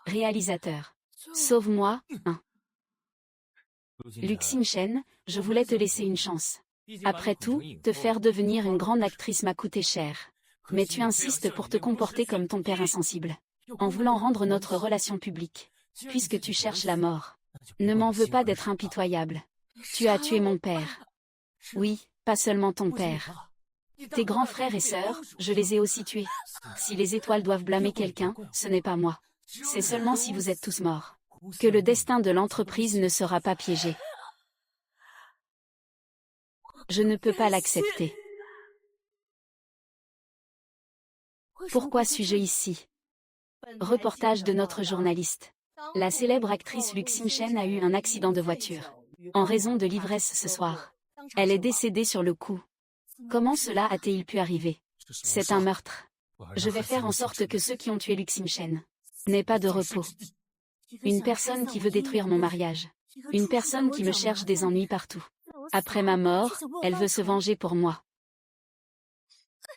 Réalisateur. Sauve-moi, 1. Luc Simchen, je voulais te laisser une chance. Après tout, te faire devenir une grande actrice m'a coûté cher. Mais tu insistes pour te comporter comme ton père insensible. En voulant rendre notre relation publique. Puisque tu cherches la mort. Ne m'en veux pas d'être impitoyable. Tu as tué mon père. Oui, pas seulement ton père. Tes grands frères et sœurs, je les ai aussi tués. Si les étoiles doivent blâmer quelqu'un, ce n'est pas moi. C'est seulement si vous êtes tous morts. Que le destin de l'entreprise ne sera pas piégé. Je ne peux pas l'accepter. Pourquoi suis-je ici? Reportage de notre journaliste. La célèbre actrice Luc Simchen a eu un accident de voiture. En raison de l'ivresse ce soir. Elle est décédée sur le coup. Comment cela a-t-il pu arriver? C'est un meurtre. Je vais faire en sorte que ceux qui ont tué Luc Simchen n'aient pas de repos. Une personne qui veut détruire mon mariage. Une personne qui me cherche des ennuis partout. Après ma mort, elle veut se venger pour moi.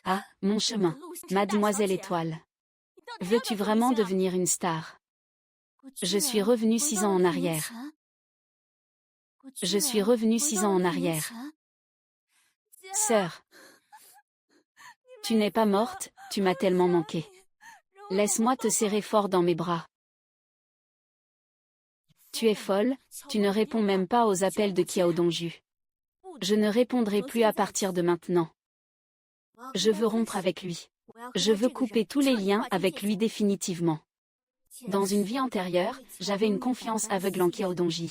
Ah, mon chemin, Mademoiselle Étoile. Veux-tu vraiment devenir une star? Je suis revenue 6 ans en arrière. Je suis revenue 6 ans en arrière. Sœur. Tu n'es pas morte, tu m'as tellement manqué. Laisse-moi te serrer fort dans mes bras. Tu es folle, tu ne réponds même pas aux appels de Qiao Dongju. Je ne répondrai plus à partir de maintenant. Je veux rompre avec lui. Je veux couper tous les liens avec lui définitivement. Dans une vie antérieure, j'avais une confiance aveugle en Qiao Dongju.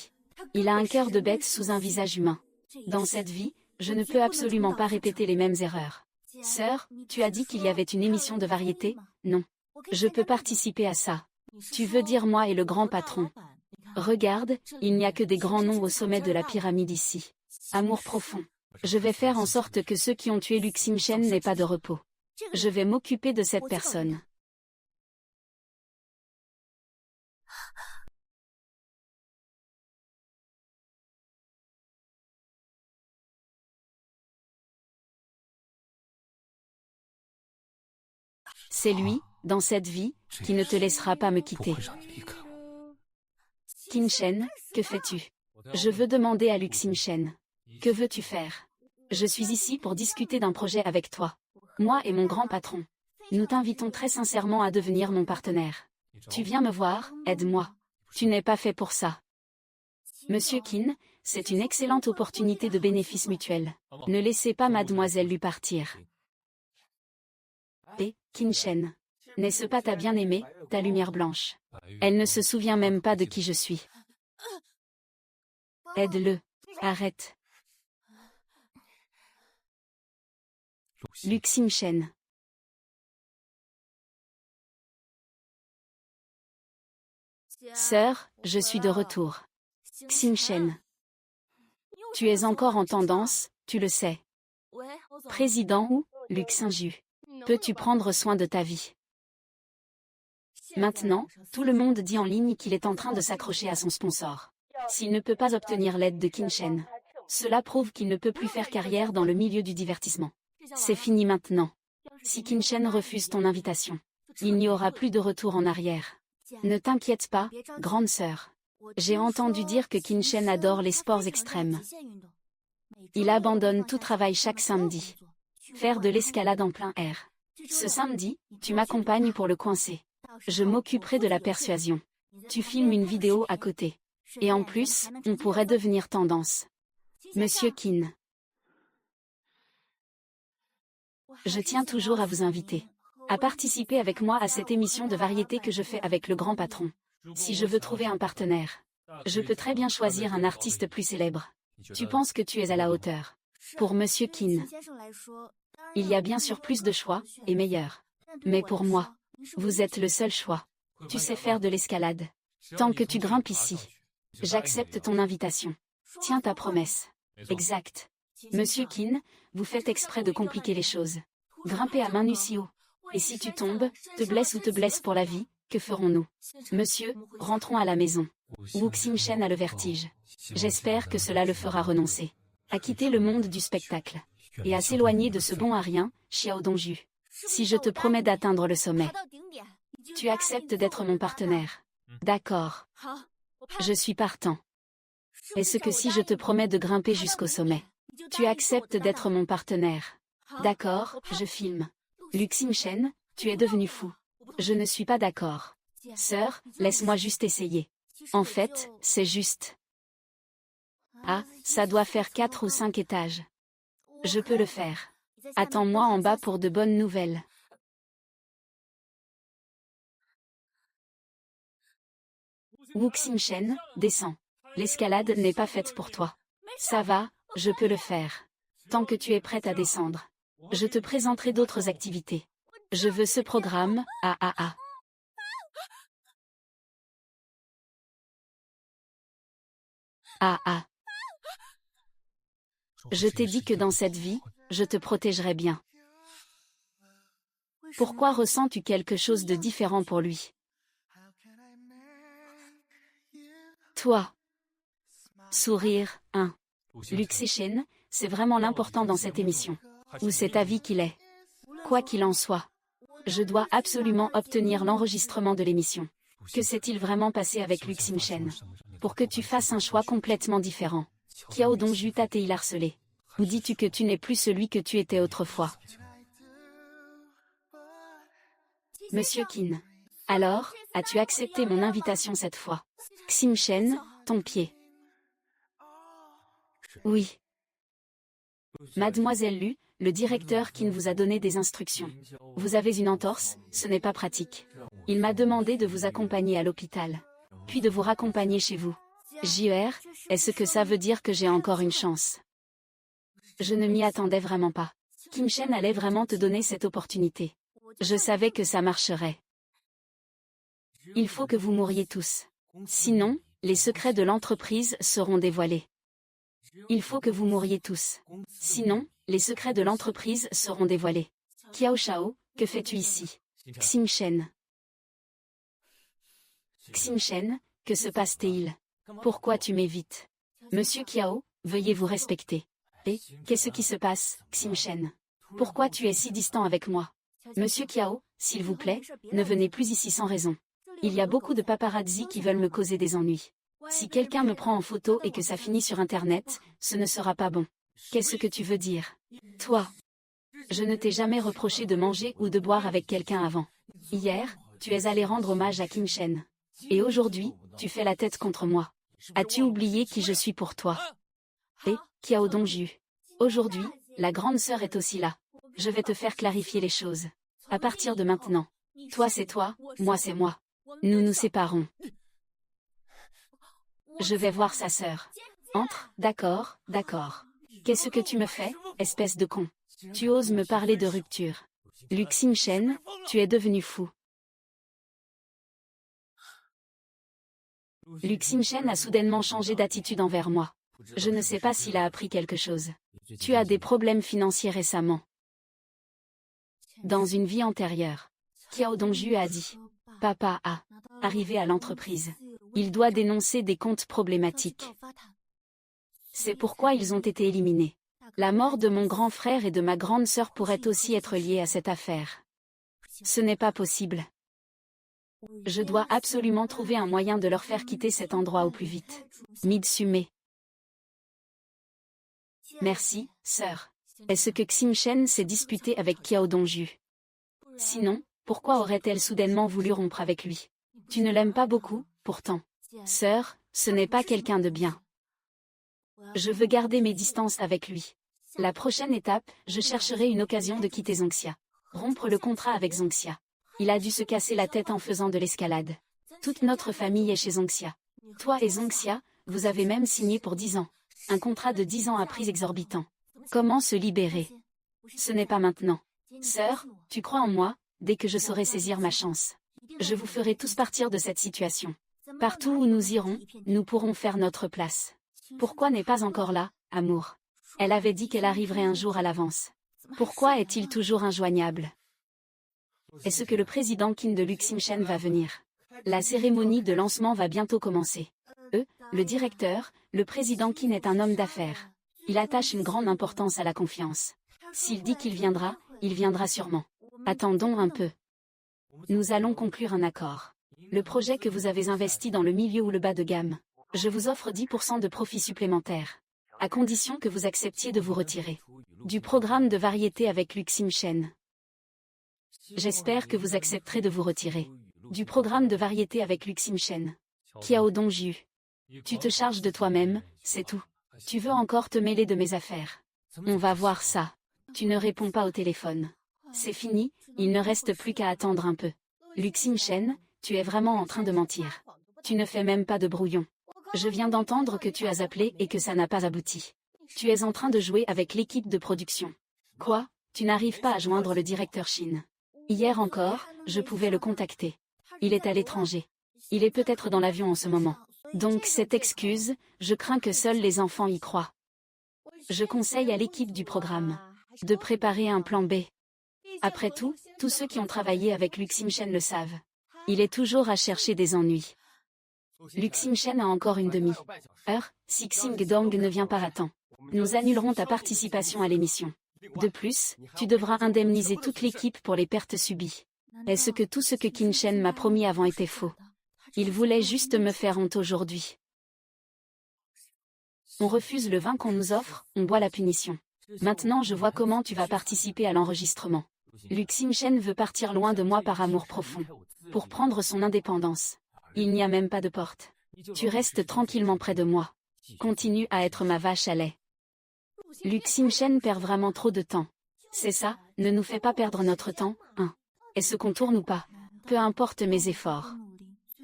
Il a un cœur de bête sous un visage humain. Dans cette vie, je ne peux absolument pas répéter les mêmes erreurs. Sœur, tu as dit qu'il y avait une émission de variété? Non. Je peux participer à ça. Tu veux dire moi et le grand patron? Regarde, il n'y a que des grands noms au sommet de la pyramide ici. Amour profond. Je vais faire en sorte que ceux qui ont tué Luc Simchen n'aient pas de repos. Je vais m'occuper de cette personne. C'est lui, dans cette vie, qui ne te laissera pas me quitter. Qin, que fais-tu? Je veux demander à Luc Simchen. Que veux-tu faire? Je suis ici pour discuter d'un projet avec toi. Moi et mon grand patron. Nous t'invitons très sincèrement à devenir mon partenaire. Tu viens me voir, aide-moi. Tu n'es pas fait pour ça. Monsieur Qin, c'est une excellente opportunité de bénéfice mutuel. Ne laissez pas mademoiselle lui partir. Et, Qin, n'est-ce pas ta bien-aimée, ta lumière blanche? Elle ne se souvient même pas de qui je suis. Aide-le. Arrête. Luc Simchen. Sœur, je suis de retour. Simchen. Tu es encore en tendance, tu le sais. Président ou, Luc Saint-Ju. Peux-tu prendre soin de ta vie? Maintenant, tout le monde dit en ligne qu'il est en train de s'accrocher à son sponsor. S'il ne peut pas obtenir l'aide de Qin, cela prouve qu'il ne peut plus faire carrière dans le milieu du divertissement. C'est fini maintenant. Si Qin refuse ton invitation, il n'y aura plus de retour en arrière. Ne t'inquiète pas, grande sœur. J'ai entendu dire que Qin adore les sports extrêmes. Il abandonne tout travail chaque samedi. Faire de l'escalade en plein air. Ce samedi, tu m'accompagnes pour le coincer. Je m'occuperai de la persuasion. Tu filmes une vidéo à côté. Et en plus, on pourrait devenir tendance. Monsieur Qin. Je tiens toujours à vous inviter à participer avec moi à cette émission de variété que je fais avec le grand patron. Si je veux trouver un partenaire, je peux très bien choisir un artiste plus célèbre. Tu penses que tu es à la hauteur? Pour Monsieur Qin, il y a bien sûr plus de choix, et meilleurs. Mais pour moi, vous êtes le seul choix. Tu sais faire de l'escalade. Tant que tu grimpes ici, j'accepte ton invitation. Tiens ta promesse. Exact. Monsieur Qin, vous faites exprès de compliquer les choses. Grimper à main nue si haut. Et si tu tombes, te blesses ou te blesses pour la vie, que ferons-nous? Monsieur, rentrons à la maison. Wu Xingchen a le vertige. J'espère que cela le fera renoncer à quitter le monde du spectacle et à s'éloigner de ce bon à rien, Xiao Dongju. Si je te promets d'atteindre le sommet, tu acceptes d'être mon partenaire. D'accord. Je suis partant. Est-ce que si je te promets de grimper jusqu'au sommet, tu acceptes d'être mon partenaire? D'accord, je filme. Luke Simchen, tu es devenu fou. Je ne suis pas d'accord. Sœur, laisse-moi juste essayer. En fait, c'est juste. Ah, ça doit faire 4 ou 5 étages. Je peux le faire. Attends-moi en bas pour de bonnes nouvelles. Wook Simchen, descends. L'escalade n'est pas faite pour toi. Ça va, je peux le faire. Tant que tu es prête à descendre. Je te présenterai d'autres activités. Je veux ce programme, ah. Ah. Je t'ai dit que dans cette vie, je te protégerai bien. Pourquoi ressens-tu quelque chose de différent pour lui? Toi. Sourire, Luke Simchen, c'est vraiment l'important dans cette émission. Ou c'est ta vie qu'il est. Quoi qu'il en soit. Je dois absolument obtenir l'enregistrement de l'émission. Que s'est-il vraiment passé avec Luke Simchen? Pour que tu fasses un choix complètement différent. Kiao Dongju t'a-t-il harcelé? Ou dis-tu que tu n'es plus celui que tu étais autrefois? Monsieur Qin. Alors, as-tu accepté mon invitation cette fois? Simchen, ton pied. Oui. Mademoiselle Lu, le directeur Qin vous a donné des instructions. Vous avez une entorse, ce n'est pas pratique. Il m'a demandé de vous accompagner à l'hôpital. Puis de vous raccompagner chez vous. JER, est-ce que ça veut dire que j'ai encore une chance? Je ne m'y attendais vraiment pas. Kim Chen allait vraiment te donner cette opportunité. Je savais que ça marcherait. Il faut que vous mouriez tous. Sinon, les secrets de l'entreprise seront dévoilés. Il faut que vous mouriez tous. Sinon, les secrets de l'entreprise seront dévoilés. Kiao Shao, que fais-tu ici? Ximchen. Ximchen, que se passe-t-il? Pourquoi tu m'évites? Monsieur Kiao, veuillez vous respecter. Et, qu'est-ce qui se passe, Ximchen? Pourquoi tu es si distant avec moi? Monsieur Kiao, s'il vous plaît, ne venez plus ici sans raison. Il y a beaucoup de paparazzi qui veulent me causer des ennuis. Si quelqu'un me prend en photo et que ça finit sur Internet, ce ne sera pas bon. Qu'est-ce que tu veux dire? Toi. Je ne t'ai jamais reproché de manger ou de boire avec quelqu'un avant. Hier, tu es allé rendre hommage à Kim Chen. Et aujourd'hui, tu fais la tête contre moi. As-tu oublié qui je suis pour toi? Et, Kiao Dongju. Aujourd'hui, la grande sœur est aussi là. Je vais te faire clarifier les choses. À partir de maintenant. Toi c'est toi, moi c'est moi. Nous nous séparons. Je vais voir sa sœur. Entre, d'accord. Qu'est-ce que tu me fais, espèce de con? Tu oses me parler de rupture. Luke Simchen, tu es devenu fou. Luke Simchen a soudainement changé d'attitude envers moi. Je ne sais pas s'il a appris quelque chose. Tu as des problèmes financiers récemment. Dans une vie antérieure. Kiao Dongju a dit. Papa a. Arrivé à l'entreprise. Il doit dénoncer des comptes problématiques. C'est pourquoi ils ont été éliminés. La mort de mon grand frère et de ma grande sœur pourrait aussi être liée à cette affaire. Ce n'est pas possible. Je dois absolument trouver un moyen de leur faire quitter cet endroit au plus vite. Mitsume. Merci, sœur. Est-ce que Ximchen s'est disputé avec Kiao Dongju? Sinon, pourquoi aurait-elle soudainement voulu rompre avec lui? Tu ne l'aimes pas beaucoup, pourtant. Sœur, ce n'est pas quelqu'un de bien. Je veux garder mes distances avec lui. La prochaine étape, je chercherai une occasion de quitter Zongxia. Rompre le contrat avec Zongxia. Il a dû se casser la tête en faisant de l'escalade. Toute notre famille est chez Zongxia. Toi et Zongxia, vous avez même signé pour 10 ans. Un contrat de 10 ans à prix exorbitant. Comment se libérer? Ce n'est pas maintenant. Sœur, tu crois en moi, dès que je saurai saisir ma chance. Je vous ferai tous partir de cette situation. Partout où nous irons, nous pourrons faire notre place. Pourquoi n'est pas encore là, amour? Elle avait dit qu'elle arriverait un jour à l'avance. Pourquoi est-il toujours injoignable? Est-ce que le président Qin de Luke Simchen va venir? La cérémonie de lancement va bientôt commencer. Le directeur, le président Qin est un homme d'affaires. Il attache une grande importance à la confiance. S'il dit qu'il viendra, il viendra sûrement. Attendons un peu. Nous allons conclure un accord. Le projet que vous avez investi dans le milieu ou le bas de gamme. Je vous offre 10% de profit supplémentaire. À condition que vous acceptiez de vous retirer du programme de variété avec Luxim Chen. J'espère que vous accepterez de vous retirer du programme de variété avec Luxim Chen. Kiao Dongju. Tu te charges de toi-même, c'est tout. Tu veux encore te mêler de mes affaires. On va voir ça. Tu ne réponds pas au téléphone. C'est fini, il ne reste plus qu'à attendre un peu. Luxim Chen, tu es vraiment en train de mentir. Tu ne fais même pas de brouillon. Je viens d'entendre que tu as appelé et que ça n'a pas abouti. Tu es en train de jouer avec l'équipe de production. Quoi? Tu n'arrives pas à joindre le directeur Chine. Hier encore, je pouvais le contacter. Il est à l'étranger. Il est peut-être dans l'avion en ce moment. Donc cette excuse, je crains que seuls les enfants y croient. Je conseille à l'équipe du programme de préparer un plan B. Après tout, tous ceux qui ont travaillé avec Luxim Chen le savent. Il est toujours à chercher des ennuis. Luxim Chen a encore une demi-heure, si Xing Dong ne vient pas à temps. Nous annulerons ta participation à l'émission. De plus, tu devras indemniser toute l'équipe pour les pertes subies. Est-ce que tout ce que Qin Shen m'a promis avant était faux? Il voulait juste me faire honte aujourd'hui. On refuse le vin qu'on nous offre, on boit la punition. Maintenant je vois comment tu vas participer à l'enregistrement. Luxim Chen veut partir loin de moi par amour profond. Pour prendre son indépendance. Il n'y a même pas de porte. Tu restes tranquillement près de moi. Continue à être ma vache à lait. Luxim Chen perd vraiment trop de temps. C'est ça, ne nous fais pas perdre notre temps, hein. Est-ce qu'on tourne ou pas? Peu importe mes efforts.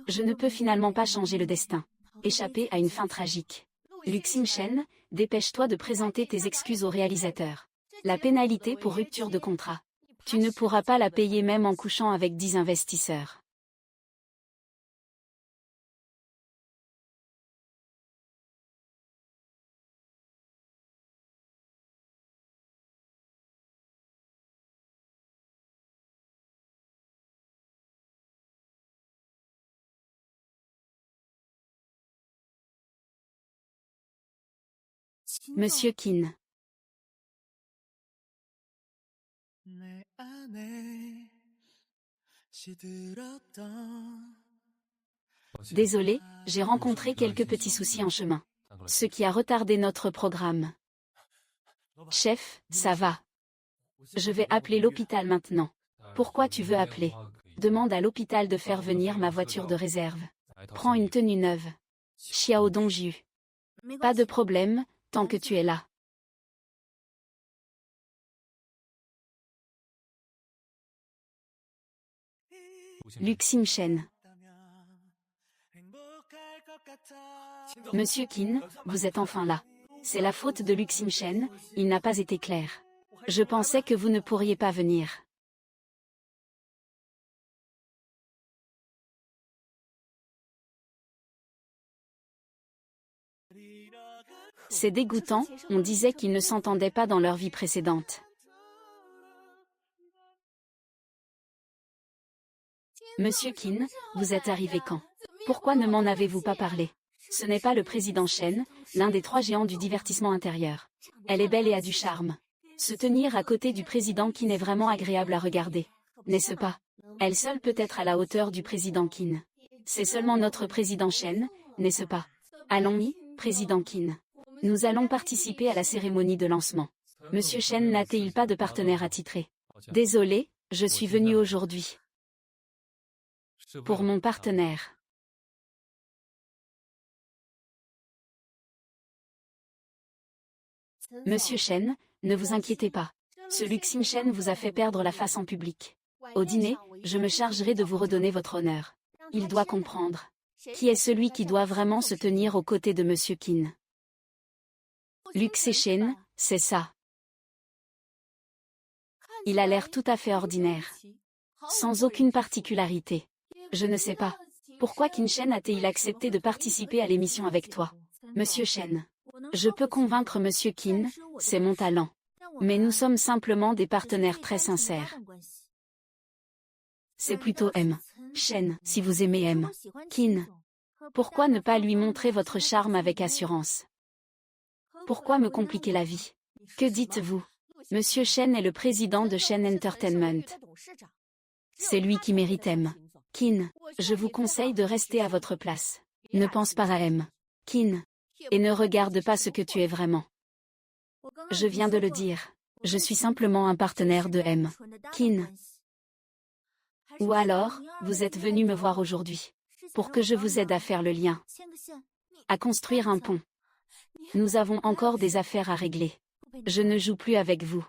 Je ne peux finalement pas changer le destin. Échapper à une fin tragique. Luxim Chen, dépêche-toi de présenter tes excuses au réalisateur. La pénalité pour rupture de contrat. Tu ne pourras pas la payer même en couchant avec 10 investisseurs. Monsieur Qin. Désolé, j'ai rencontré quelques petits soucis en chemin. Ce qui a retardé notre programme. Chef, ça va. Je vais appeler l'hôpital maintenant. Pourquoi tu veux appeler? Demande à l'hôpital de faire venir ma voiture de réserve. Prends une tenue neuve. Xiao Dongju. Pas de problème, tant que tu es là. Luxim Chen. Monsieur Qin, vous êtes enfin là. C'est la faute de Luxim Chen, il n'a pas été clair. Je pensais que vous ne pourriez pas venir. C'est dégoûtant, on disait qu'ils ne s'entendaient pas dans leur vie précédente. Monsieur Qin, vous êtes arrivé quand? Pourquoi ne m'en avez-vous pas parlé? Ce n'est pas le président Chen, l'un des 3 géants du divertissement intérieur. Elle est belle et a du charme. Se tenir à côté du président Qin est vraiment agréable à regarder. N'est-ce pas? Elle seule peut être à la hauteur du président Qin. C'est seulement notre président Chen, n'est-ce pas? Allons-y, président Qin. Nous allons participer à la cérémonie de lancement. Monsieur Chen n'a-t-il pas de partenaire attitré? Désolé, je suis venu aujourd'hui. Pour mon partenaire. Monsieur Chen, ne vous inquiétez pas. Ce Luxim Chen vous a fait perdre la face en public. Au dîner, je me chargerai de vous redonner votre honneur. Il doit comprendre. Qui est celui qui doit vraiment se tenir aux côtés de Monsieur Qin? Luxim Chen, c'est ça. Il a l'air tout à fait ordinaire. Sans aucune particularité. Je ne sais pas. Pourquoi Qin Shen a-t-il accepté de participer à l'émission avec toi? Monsieur Chen. Je peux convaincre Monsieur Qin, c'est mon talent. Mais nous sommes simplement des partenaires très sincères. C'est plutôt M. Shen, si vous aimez M. Qin. Pourquoi ne pas lui montrer votre charme avec assurance? Pourquoi me compliquer la vie? Que dites-vous? Monsieur Shen est le président de Shen Entertainment. C'est lui qui mérite M. Kin, je vous conseille de rester à votre place. Ne pense pas à M. Kin. Et ne regarde pas ce que tu es vraiment. Je viens de le dire. Je suis simplement un partenaire de M. Kin. Ou alors, vous êtes venu me voir aujourd'hui. Pour que je vous aide à faire le lien. À construire un pont. Nous avons encore des affaires à régler. Je ne joue plus avec vous.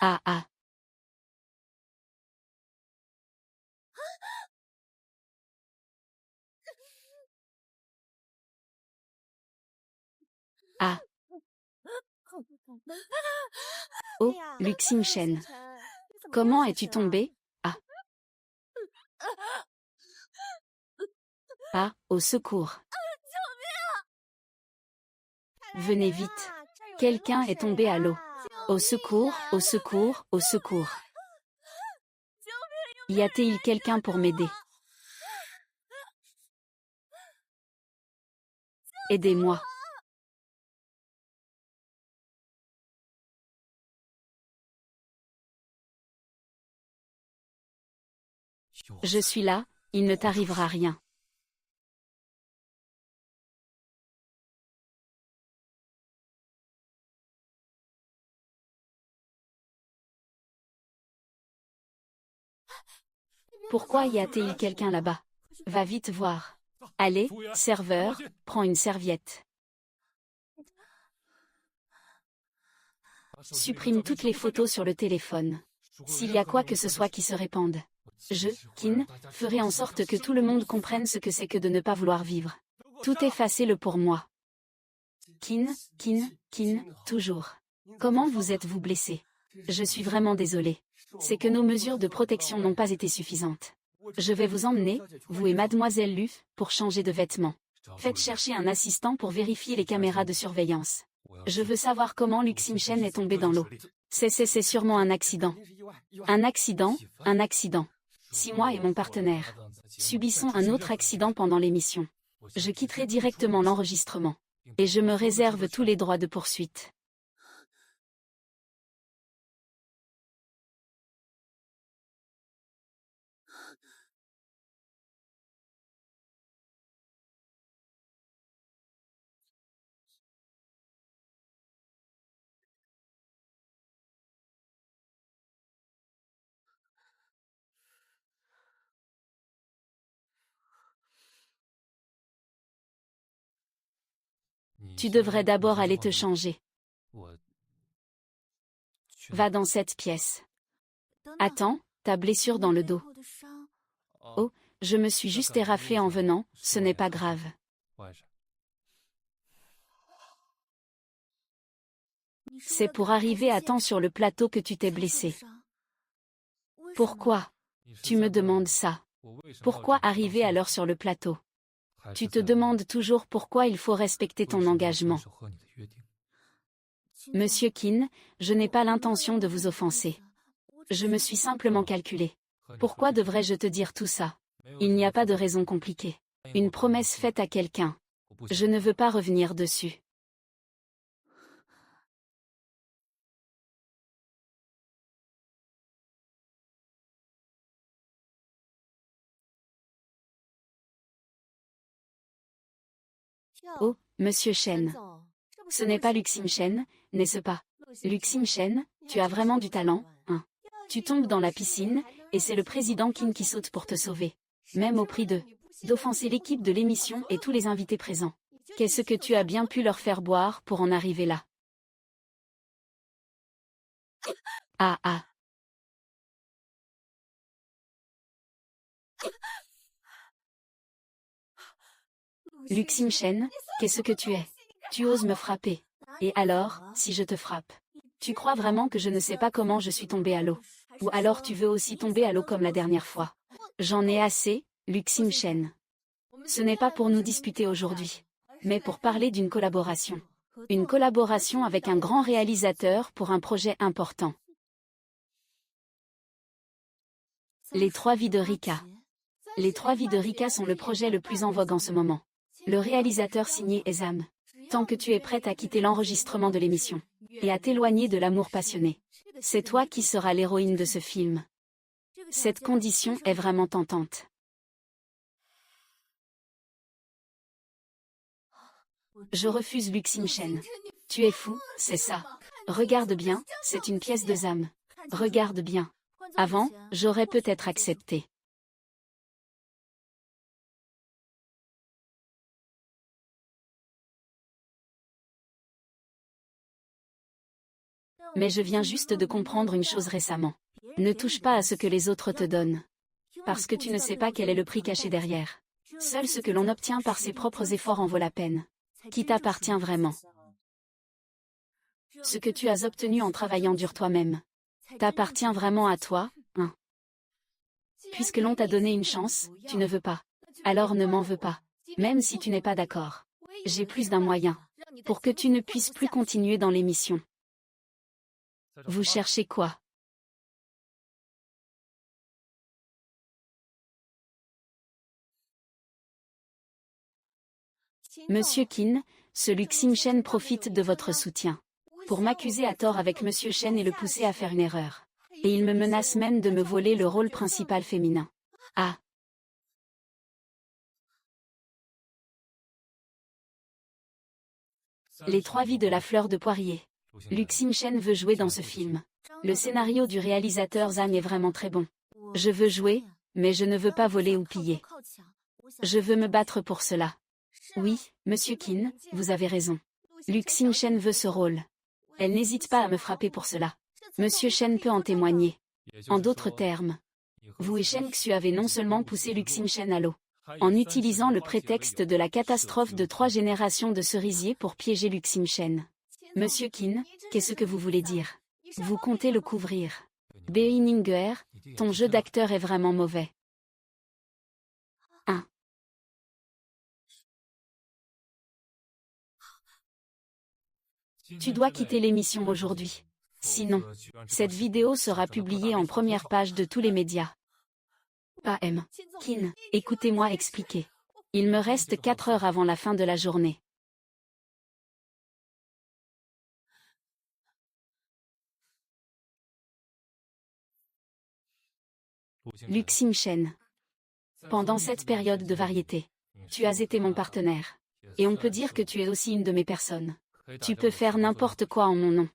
Ah ah. Ah. Oh, Luxing Shen. Comment es-tu tombé? Ah. Ah, au secours. Venez vite. Quelqu'un est tombé à l'eau. Au secours, au secours, au secours. Y a-t-il quelqu'un pour m'aider? Aidez-moi. Je suis là, il ne t'arrivera rien. Pourquoi y a-t-il quelqu'un là-bas? Va vite voir. Allez, serveur, prends une serviette. Supprime toutes les photos sur le téléphone. S'il y a quoi que ce soit qui se répande. Je, Kin, ferai en sorte que tout le monde comprenne ce que c'est que de ne pas vouloir vivre. Tout effacez-le pour moi. Kin, toujours. Comment vous êtes-vous blessé? Je suis vraiment désolé. C'est que nos mesures de protection n'ont pas été suffisantes. Je vais vous emmener, vous et mademoiselle Lu, pour changer de vêtements. Faites chercher un assistant pour vérifier les caméras de surveillance. Je veux savoir comment Luxing Shen est tombé dans l'eau. C'est sûrement un accident. Un accident, un accident. Si moi et mon partenaire subissons un autre accident pendant l'émission, je quitterai directement l'enregistrement. Et je me réserve tous les droits de poursuite. Tu devrais d'abord aller te changer. Va dans cette pièce. Attends, ta blessure dans le dos. Oh, je me suis juste éraflé en venant, ce n'est pas grave. C'est pour arriver à temps sur le plateau que tu t'es blessé. Pourquoi? Tu me demandes ça. Pourquoi arriver à l'heure sur le plateau? Tu te demandes toujours pourquoi il faut respecter ton engagement. Monsieur Kin, je n'ai pas l'intention de vous offenser. Je me suis simplement calculé. Pourquoi devrais-je te dire tout ça? Il n'y a pas de raison compliquée. Une promesse faite à quelqu'un. Je ne veux pas revenir dessus. Oh, Monsieur Shen. Ce n'est pas Luxing Shen, n'est-ce pas? Luxing Shen, tu as vraiment du talent, hein? Tu tombes dans la piscine, et c'est le président Kin qui saute pour te sauver. Même au prix d'offenser l'équipe de l'émission et tous les invités présents. Qu'est-ce que tu as bien pu leur faire boire pour en arriver là? Ah ah. Luxing Shen, qu'est-ce que tu es? Tu oses me frapper. Et alors, si je te frappe? Tu crois vraiment que je ne sais pas comment je suis tombée à l'eau? Ou alors tu veux aussi tomber à l'eau comme la dernière fois? J'en ai assez, Luxing Shen. Ce n'est pas pour nous disputer aujourd'hui, mais pour parler d'une collaboration. Une collaboration avec un grand réalisateur pour un projet important. Les 3 vies de Rika. Les 3 vies de Rika sont le projet le plus en vogue en ce moment. Le réalisateur signé est Zam. Tant que tu es prête à quitter l'enregistrement de l'émission et à t'éloigner de l'amour passionné, c'est toi qui seras l'héroïne de ce film. Cette condition est vraiment tentante. Je refuse Luc Simchen. Tu es fou, c'est ça. Regarde bien, c'est une pièce de Zam. Regarde bien. Avant, j'aurais peut-être accepté. Mais je viens juste de comprendre une chose récemment. Ne touche pas à ce que les autres te donnent. Parce que tu ne sais pas quel est le prix caché derrière. Seul ce que l'on obtient par ses propres efforts en vaut la peine. Qui t'appartient vraiment. Ce que tu as obtenu en travaillant dur toi-même. T'appartient vraiment à toi, hein. Puisque l'on t'a donné une chance, tu ne veux pas. Alors ne m'en veux pas. Même si tu n'es pas d'accord. J'ai plus d'un moyen. Pour que tu ne puisses plus continuer dans l'émission. Vous cherchez quoi? Monsieur Qin, ce Luc Simchen profite de votre soutien. Pour m'accuser à tort avec Monsieur Shen et le pousser à faire une erreur. Et il me menace même de me voler le rôle principal féminin. Ah. Les 3 vies de la fleur de poirier. Luc Simchen veut jouer dans ce film. Le scénario du réalisateur Zhang est vraiment très bon. Je veux jouer, mais je ne veux pas voler ou piller. Je veux me battre pour cela. Oui, Monsieur Qin, vous avez raison. Luc Simchen veut ce rôle. Elle n'hésite pas à me frapper pour cela. Monsieur Shen peut en témoigner. En d'autres termes, vous et Shen Xu avez non seulement poussé Luc Simchen à l'eau, en utilisant le prétexte de la catastrophe de 3 générations de cerisiers pour piéger Luc Simchen. Monsieur Qin, qu'est-ce que vous voulez dire? Vous comptez le couvrir. Beininger, ton jeu d'acteur est vraiment mauvais. 1. Tu dois quitter l'émission aujourd'hui. Sinon, cette vidéo sera publiée en première page de tous les médias. Pas M. Qin, écoutez-moi expliquer. Il me reste 4 heures avant la fin de la journée. Luc Simchen. Pendant cette période de variété, tu as été mon partenaire. Et on peut dire que tu es aussi une de mes personnes. Tu peux faire n'importe quoi en mon nom.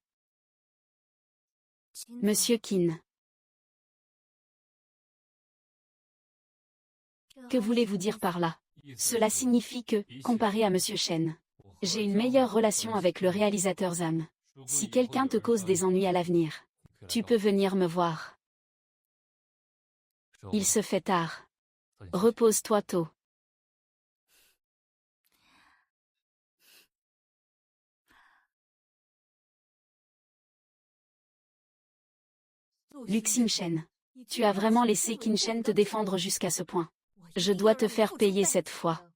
Monsieur Qin. Que voulez-vous dire par là? Cela signifie que, comparé à Monsieur Shen, j'ai une meilleure relation avec le réalisateur Zam. Si quelqu'un te cause des ennuis à l'avenir, tu peux venir me voir. Il se fait tard. Repose-toi tôt. Luc Simchen. Tu as vraiment laissé Qin Shen te défendre jusqu'à ce point. Je dois te faire payer cette fois.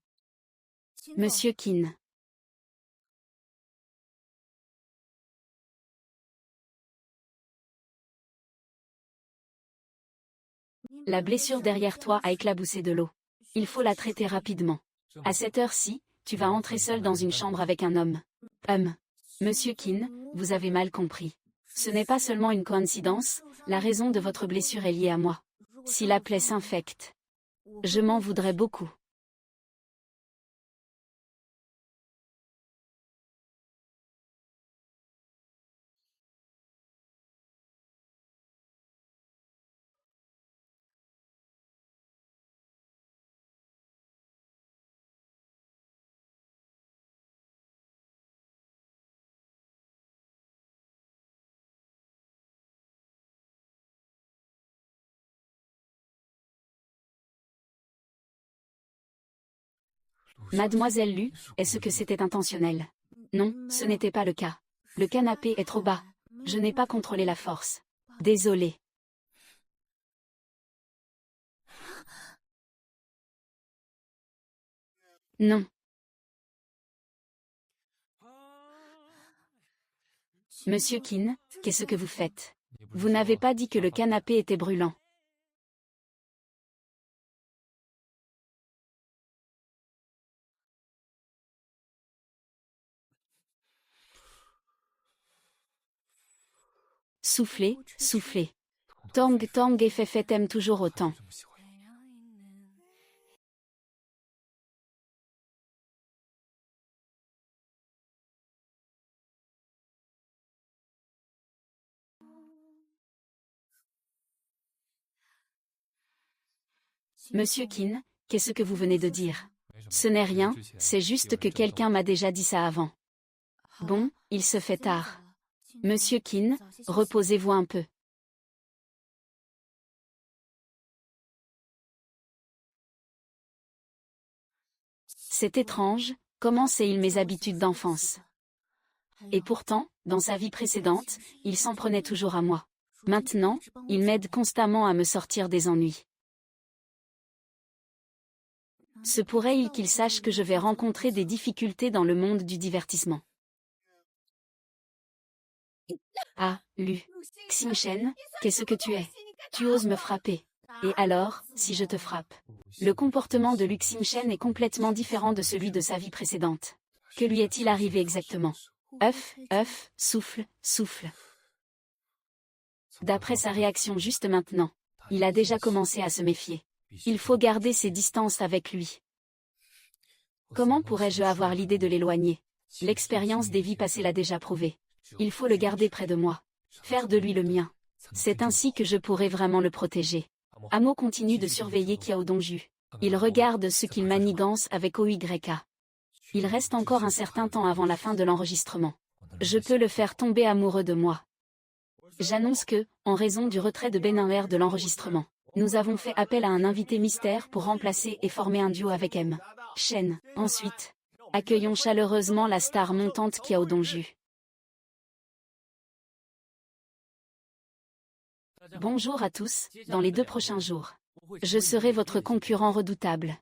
Monsieur Qin. La blessure derrière toi a éclaboussé de l'eau. Il faut la traiter rapidement. À cette heure-ci, tu vas entrer seul dans une chambre avec un homme. Monsieur Qin, vous avez mal compris. Ce n'est pas seulement une coïncidence, la raison de votre blessure est liée à moi. Si la plaie s'infecte, je m'en voudrais beaucoup. Mademoiselle Lu, est-ce que c'était intentionnel? Non, ce n'était pas le cas. Le canapé est trop bas. Je n'ai pas contrôlé la force. Désolé. Non. Monsieur Qin, qu'est-ce que vous faites? Vous n'avez pas dit que le canapé était brûlant. Soufflez, soufflez. Tang Tang et Feifei t'aiment toujours autant. Monsieur Qin, qu'est-ce que vous venez de dire? Ce n'est rien, c'est juste que quelqu'un m'a déjà dit ça avant. Bon, il se fait tard. Monsieur Qin, reposez-vous un peu. C'est étrange, comment sait-il mes habitudes d'enfance? Et pourtant, dans sa vie précédente, il s'en prenait toujours à moi. Maintenant, il m'aide constamment à me sortir des ennuis. Se pourrait-il qu'il sache que je vais rencontrer des difficultés dans le monde du divertissement? Ah, Lu. Xingchen, qu'est-ce que tu es? Tu oses me frapper. Et alors, si je te frappe? Le comportement de Lu Xingchen est complètement différent de celui de sa vie précédente. Que lui est-il arrivé exactement? Souffle, souffle. D'après sa réaction juste maintenant, il a déjà commencé à se méfier. Il faut garder ses distances avec lui. Comment pourrais-je avoir l'idée de l'éloigner? L'expérience des vies passées l'a déjà prouvé. Il faut le garder près de moi. Faire de lui le mien. C'est ainsi que je pourrai vraiment le protéger. Amo continue de surveiller Qiao Dongju. Il regarde ce qu'il manigance avec OYK. Il reste encore un certain temps avant la fin de l'enregistrement. Je peux le faire tomber amoureux de moi. J'annonce que, en raison du retrait de Benanwer de l'enregistrement, nous avons fait appel à un invité mystère pour remplacer et former un duo avec M. Shen. Ensuite, accueillons chaleureusement la star montante Qiao Dongju. Bonjour à tous, dans les 2 prochains jours. Je serai votre concurrent redoutable.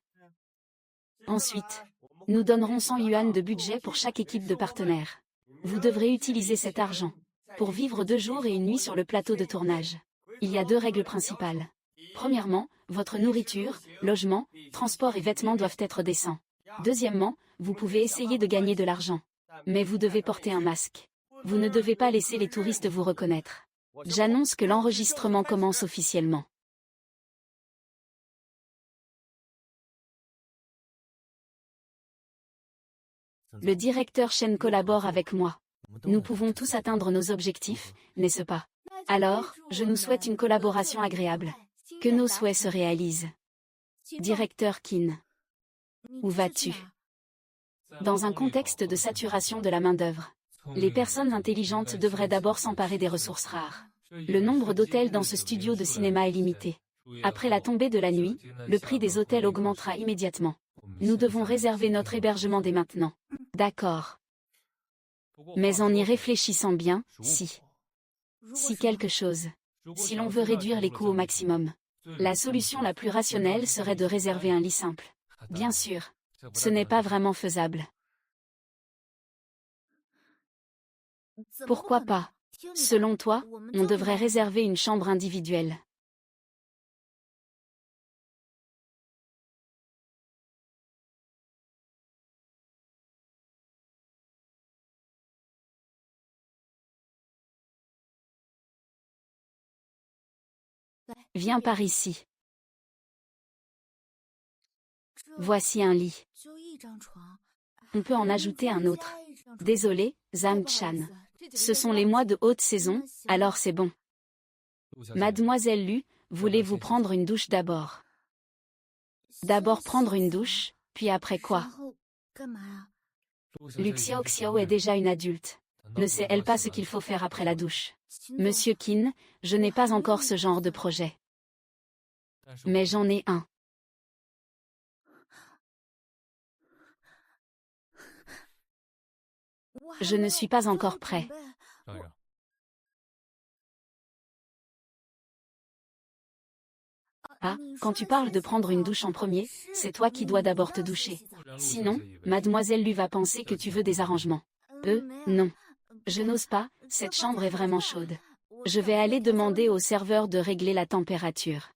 Ensuite, nous donnerons 100 yuan de budget pour chaque équipe de partenaires. Vous devrez utiliser cet argent pour vivre 2 jours et 1 nuit sur le plateau de tournage. Il y a 2 règles principales. Premièrement, votre nourriture, logement, transport et vêtements doivent être décents. Deuxièmement, vous pouvez essayer de gagner de l'argent. Mais vous devez porter un masque. Vous ne devez pas laisser les touristes vous reconnaître. J'annonce que l'enregistrement commence officiellement. Le directeur Shen collabore avec moi. Nous pouvons tous atteindre nos objectifs, n'est-ce pas? Alors, je nous souhaite une collaboration agréable. Que nos souhaits se réalisent. Directeur Qin. Où vas-tu? Dans un contexte de saturation de la main-d'œuvre, les personnes intelligentes devraient d'abord s'emparer des ressources rares. Le nombre d'hôtels dans ce studio de cinéma est limité. Après la tombée de la nuit, le prix des hôtels augmentera immédiatement. Nous devons réserver notre hébergement dès maintenant. D'accord. Mais en y réfléchissant bien, si quelque chose. Si l'on veut réduire les coûts au maximum, la solution la plus rationnelle serait de réserver un lit simple. Bien sûr, ce n'est pas vraiment faisable. Pourquoi pas? Selon toi, on devrait réserver une chambre individuelle. Viens par ici. Voici un lit. On peut en ajouter un autre. Désolé, Zhang Chan. Ce sont les mois de haute saison, alors c'est bon. Mademoiselle Lu, voulez-vous prendre une douche d'abord? D'abord prendre une douche, puis après quoi? Lu Xiaoxiao est déjà une adulte. Ne sait-elle pas ce qu'il faut faire après la douche? Monsieur Qin, je n'ai pas encore ce genre de projet. Mais j'en ai un. Je ne suis pas encore prêt. Ah, quand tu parles de prendre une douche en premier, c'est toi qui dois d'abord te doucher. Sinon, mademoiselle Lu va penser que tu veux des arrangements. Non. Je n'ose pas, cette chambre est vraiment chaude. Je vais aller demander au serveur de régler la température.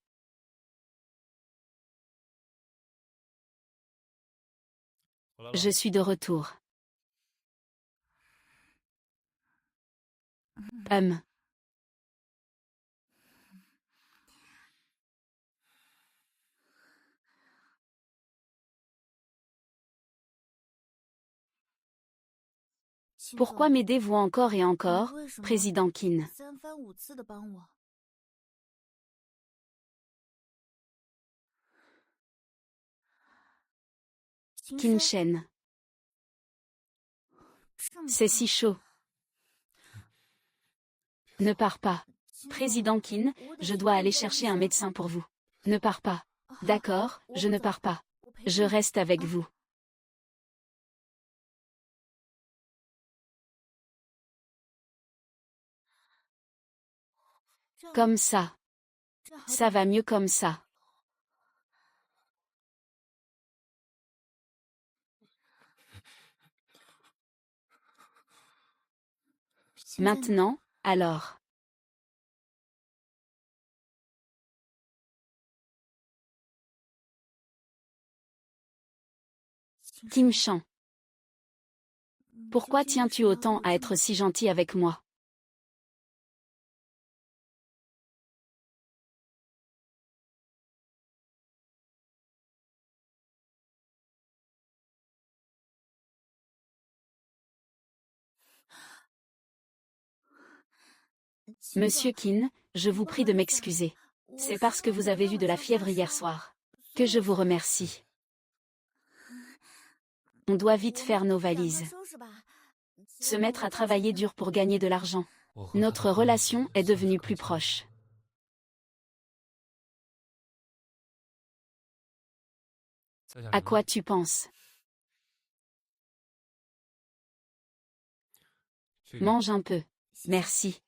Je suis de retour. Pourquoi m'aidez-vous encore et encore, président Qin? Qin Shen. C'est si chaud. Ne pars pas. Président Qin, je dois aller chercher un médecin pour vous. Ne pars pas. D'accord, je ne pars pas. Je reste avec vous. Comme ça. Ça va mieux comme ça. Maintenant, alors. Kim Chan. Pourquoi tiens-tu autant à être si gentil avec moi? Monsieur Qin, je vous prie de m'excuser. C'est parce que vous avez eu de la fièvre hier soir. Que je vous remercie. On doit vite faire nos valises. Se mettre à travailler dur pour gagner de l'argent. Notre relation est devenue plus proche. À quoi tu penses? Mange un peu. Merci.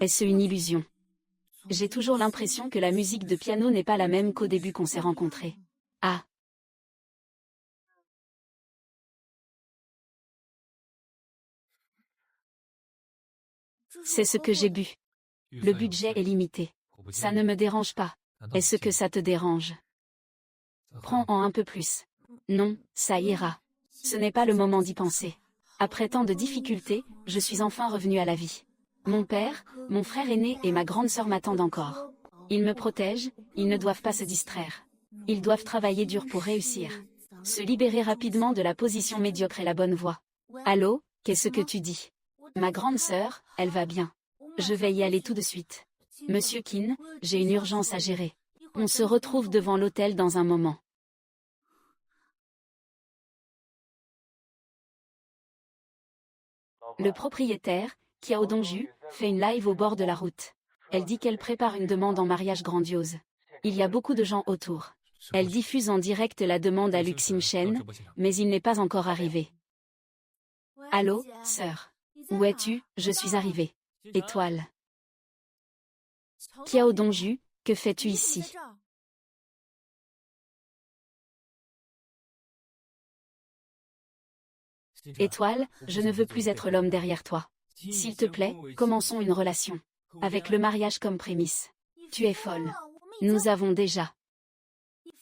Est-ce une illusion? J'ai toujours l'impression que la musique de piano n'est pas la même qu'au début qu'on s'est rencontrés. Ah. C'est ce que j'ai bu. Le budget est limité. Ça ne me dérange pas. Est-ce que ça te dérange? Prends-en un peu plus. Non, ça ira. Ce n'est pas le moment d'y penser. Après tant de difficultés, je suis enfin revenu à la vie. Mon père, mon frère aîné et ma grande sœur m'attendent encore. Ils me protègent, ils ne doivent pas se distraire. Ils doivent travailler dur pour réussir. Se libérer rapidement de la position médiocre est la bonne voie. Allô, qu'est-ce que tu dis? Ma grande sœur, elle va bien. Je vais y aller tout de suite. Monsieur Qin, j'ai une urgence à gérer. On se retrouve devant l'hôtel dans un moment. Le propriétaire, Kiao Dongju, fait une live au bord de la route. Elle dit qu'elle prépare une demande en mariage grandiose. Il y a beaucoup de gens autour. Elle diffuse en direct la demande à Luxim Shen, mais il n'est pas encore arrivé. Allô, sœur. Où es-tu? Je suis arrivée. Étoile. Kiao Dongju, que fais-tu ici? Étoile, je ne veux plus être l'homme derrière toi. S'il te plaît, commençons une relation. Avec le mariage comme prémisse. Tu es folle. Nous avons déjà.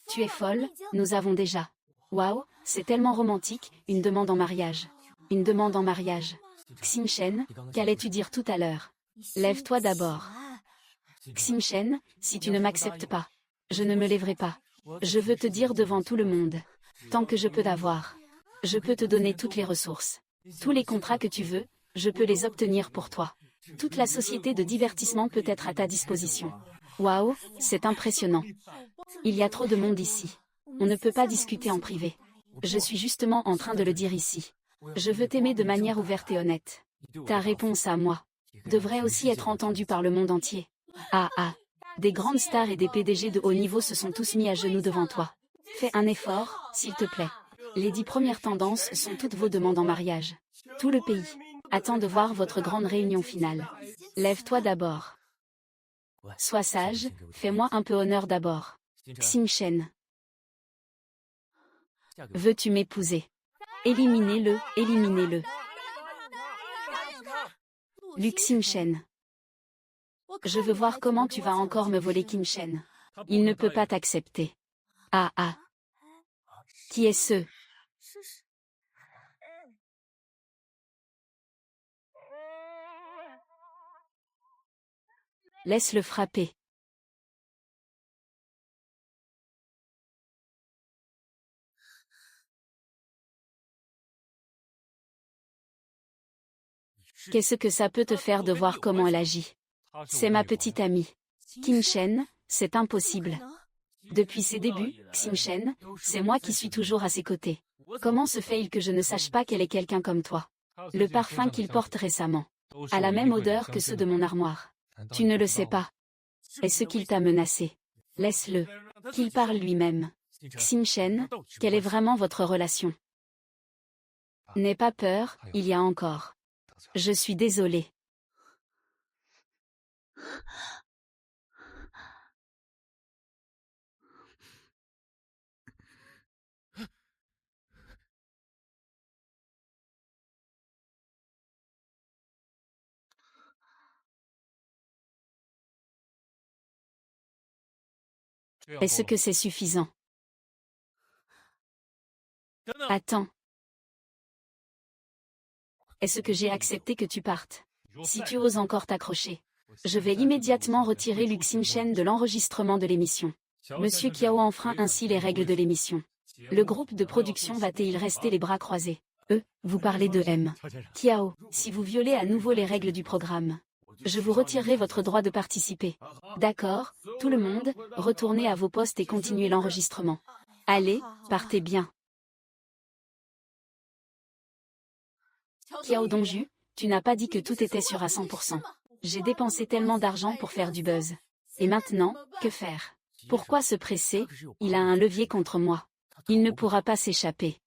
Tu es folle, nous avons déjà. Waouh, c'est tellement romantique, une demande en mariage. Une demande en mariage. Xing Shen, qu'allais-tu dire tout à l'heure? Lève-toi d'abord. Xing Shen, si tu ne m'acceptes pas, je ne me lèverai pas. Je veux te dire devant tout le monde. Tant que je peux t'avoir. Je peux te donner toutes les ressources. Tous les contrats que tu veux, je peux les obtenir pour toi. Toute la société de divertissement peut être à ta disposition. Waouh, c'est impressionnant. Il y a trop de monde ici. On ne peut pas discuter en privé. Je suis justement en train de le dire ici. Je veux t'aimer de manière ouverte et honnête. Ta réponse à moi devrait aussi être entendue par le monde entier. Ah ah. Des grandes stars et des PDG de haut niveau se sont tous mis à genoux devant toi. Fais un effort, s'il te plaît. Les 10 premières tendances sont toutes vos demandes en mariage. Tout le pays attend de voir votre grande réunion finale. Lève-toi d'abord. Sois sage, fais-moi un peu honneur d'abord. Xing Shen. Veux-tu m'épouser? Éliminez-le, éliminez-le. Luxing Shen. Je veux voir comment tu vas encore me voler Kim Shen. Il ne peut pas t'accepter. Ah ah. Qui est ce? Laisse-le frapper. Qu'est-ce que ça peut te faire de voir comment elle agit? C'est ma petite amie. Qin Shen, c'est impossible. Depuis ses débuts, Qin Shen, c'est moi qui suis toujours à ses côtés. Comment se fait-il que je ne sache pas qu'elle est quelqu'un comme toi? Le parfum qu'il porte récemment a la même odeur que ceux de mon armoire. Tu ne le sais pas. Est-ce qu'il t'a menacé? Laisse-le. Qu'il parle lui-même. Qin Shen, quelle est vraiment votre relation? N'aie pas peur, il y a encore. Je suis désolée. Est-ce que c'est suffisant? Attends. Est-ce que j'ai accepté que tu partes? Si tu oses encore t'accrocher, je vais immédiatement retirer Lu Xinshen de l'enregistrement de l'émission. Monsieur Kiao enfreint ainsi les règles de l'émission. Le groupe de production va-t-il rester les bras croisés? Vous parlez de M. Kiao, si vous violez à nouveau les règles du programme, je vous retirerai votre droit de participer. D'accord, tout le monde, retournez à vos postes et continuez l'enregistrement. Allez, partez bien. Kiao Dongju, tu n'as pas dit que tout était sûr à 100%. J'ai dépensé tellement d'argent pour faire du buzz. Et maintenant, que faire? Pourquoi se presser? Il a un levier contre moi. Il ne pourra pas s'échapper.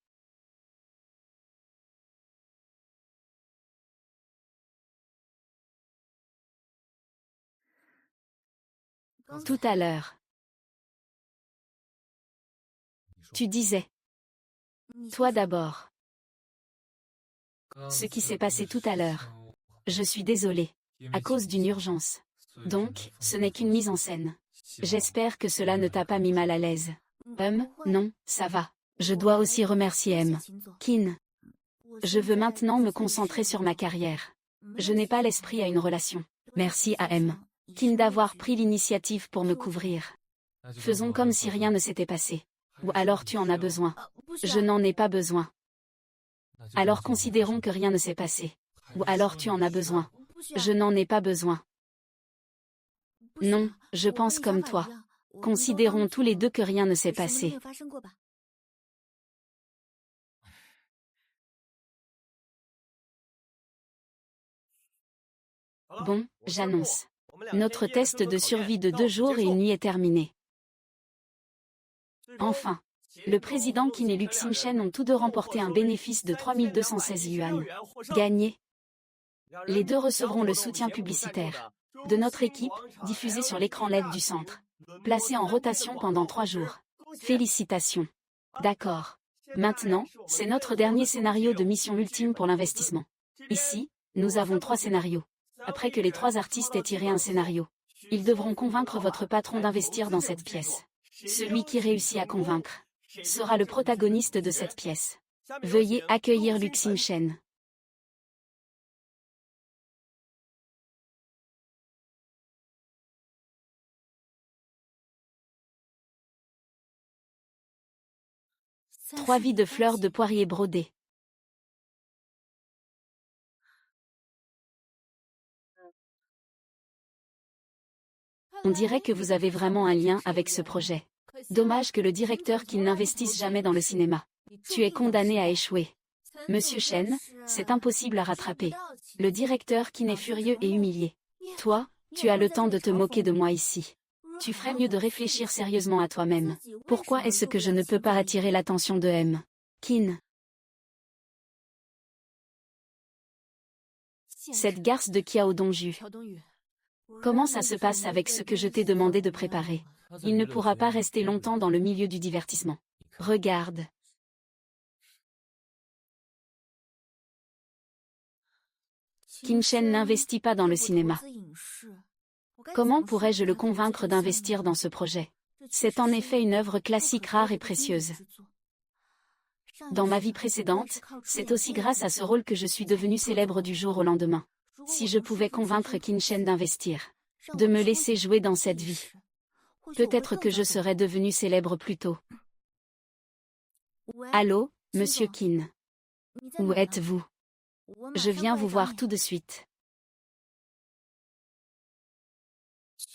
Tout à l'heure. Tu disais. Toi d'abord. Ce qui s'est passé tout à l'heure. Je suis désolée. À cause d'une urgence. Donc, ce n'est qu'une mise en scène. J'espère que cela ne t'a pas mis mal à l'aise. Non, ça va. Je dois aussi remercier M. Qin. Je veux maintenant me concentrer sur ma carrière. Je n'ai pas l'esprit à une relation. Merci à M. Qin d'avoir pris l'initiative pour me couvrir. Faisons comme si rien ne s'était passé. Ou alors tu en as besoin. Je n'en ai pas besoin. Alors considérons que rien ne s'est passé. Ou alors tu en as besoin. Je n'en ai pas besoin. Non, je pense comme toi. Considérons tous les deux que rien ne s'est passé. Bon, j'annonce. Notre test de survie de 2 jours et 1 nuit est terminé. Enfin, le président Qin et Lu Xinshen ont tous deux remporté un bénéfice de 3216 yuan. Gagné. Les deux recevront le soutien publicitaire de notre équipe, diffusé sur l'écran LED du centre. Placé en rotation pendant 3 jours. Félicitations. D'accord. Maintenant, c'est notre dernier scénario de mission ultime pour l'investissement. Ici, nous avons 3 scénarios. Après que les 3 artistes aient tiré un scénario, ils devront convaincre votre patron d'investir dans cette pièce. Celui qui réussit à convaincre sera le protagoniste de cette pièce. Veuillez accueillir Lu Xinshen. Trois vies de fleurs de poirier brodées. On dirait que vous avez vraiment un lien avec ce projet. Dommage que le directeur qu'il n'investisse jamais dans le cinéma. Tu es condamné à échouer. Monsieur Shen, c'est impossible à rattraper. Le directeur qui n'est furieux et humilié. Toi, tu as le temps de te moquer de moi ici. Tu ferais mieux de réfléchir sérieusement à toi-même. Pourquoi est-ce que je ne peux pas attirer l'attention de M. Qin? Cette garce de Kiao Dongju. Comment ça se passe avec ce que je t'ai demandé de préparer? Il ne pourra pas rester longtemps dans le milieu du divertissement. Regarde. Qin Shen n'investit pas dans le cinéma. Comment pourrais-je le convaincre d'investir dans ce projet? C'est en effet une œuvre classique rare et précieuse. Dans ma vie précédente, c'est aussi grâce à ce rôle que je suis devenue célèbre du jour au lendemain. Si je pouvais convaincre Qin Shen d'investir, de me laisser jouer dans cette vie, peut-être que je serais devenue célèbre plus tôt. Allô, Monsieur Qin. Où êtes-vous? Je viens vous voir tout de suite.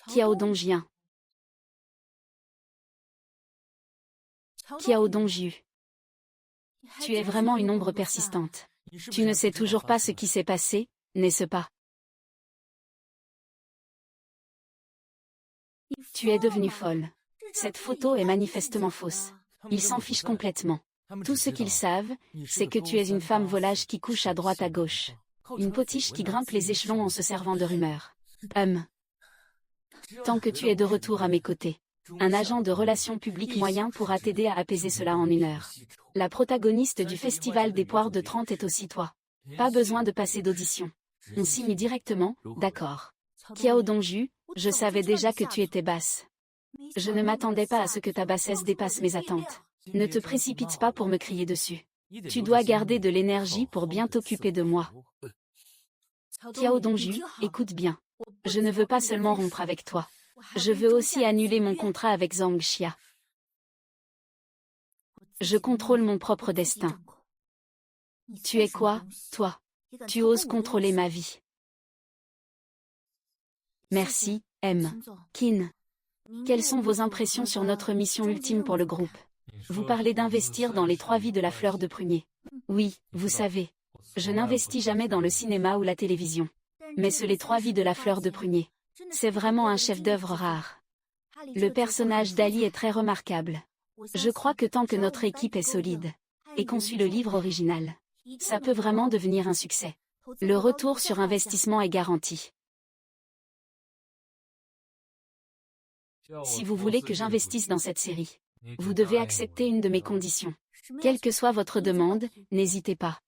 Qiao Dongjien. Qiao Dongju. Tu es vraiment une ombre persistante. Tu ne sais toujours pas ce qui s'est passé, n'est-ce pas? Tu es devenue folle. Cette photo est manifestement fausse. Ils s'en fichent complètement. Tout ce qu'ils savent, c'est que tu es une femme volage qui couche à droite à gauche. Une potiche qui grimpe les échelons en se servant de rumeurs. Tant que tu es de retour à mes côtés. Un agent de relations publiques moyen pourra t'aider à apaiser cela en 1 heure. La protagoniste du Festival des Poires de Trente est aussi toi. Pas besoin de passer d'audition. On signe directement, d'accord. Qiao Dongju, je savais déjà que tu étais basse. Je ne m'attendais pas à ce que ta bassesse dépasse mes attentes. Ne te précipite pas pour me crier dessus. Tu dois garder de l'énergie pour bien t'occuper de moi. Qiao Dongju, écoute bien. Je ne veux pas seulement rompre avec toi. Je veux aussi annuler mon contrat avec Zhang Xia. Je contrôle mon propre destin. Tu es quoi, toi? Tu oses contrôler ma vie. Merci, Qin. Quelles sont vos impressions sur notre mission ultime pour le groupe? Vous parlez d'investir dans les 3 vies de la fleur de prunier. Oui, vous savez. Je n'investis jamais dans le cinéma ou la télévision. Mais c'est les 3 vies de la fleur de prunier. C'est vraiment un chef-d'œuvre rare. Le personnage d'Ali est très remarquable. Je crois que tant que notre équipe est solide, et qu'on suit le livre original, ça peut vraiment devenir un succès. Le retour sur investissement est garanti. Si vous voulez que j'investisse dans cette série, vous devez accepter une de mes conditions. Quelle que soit votre demande, n'hésitez pas.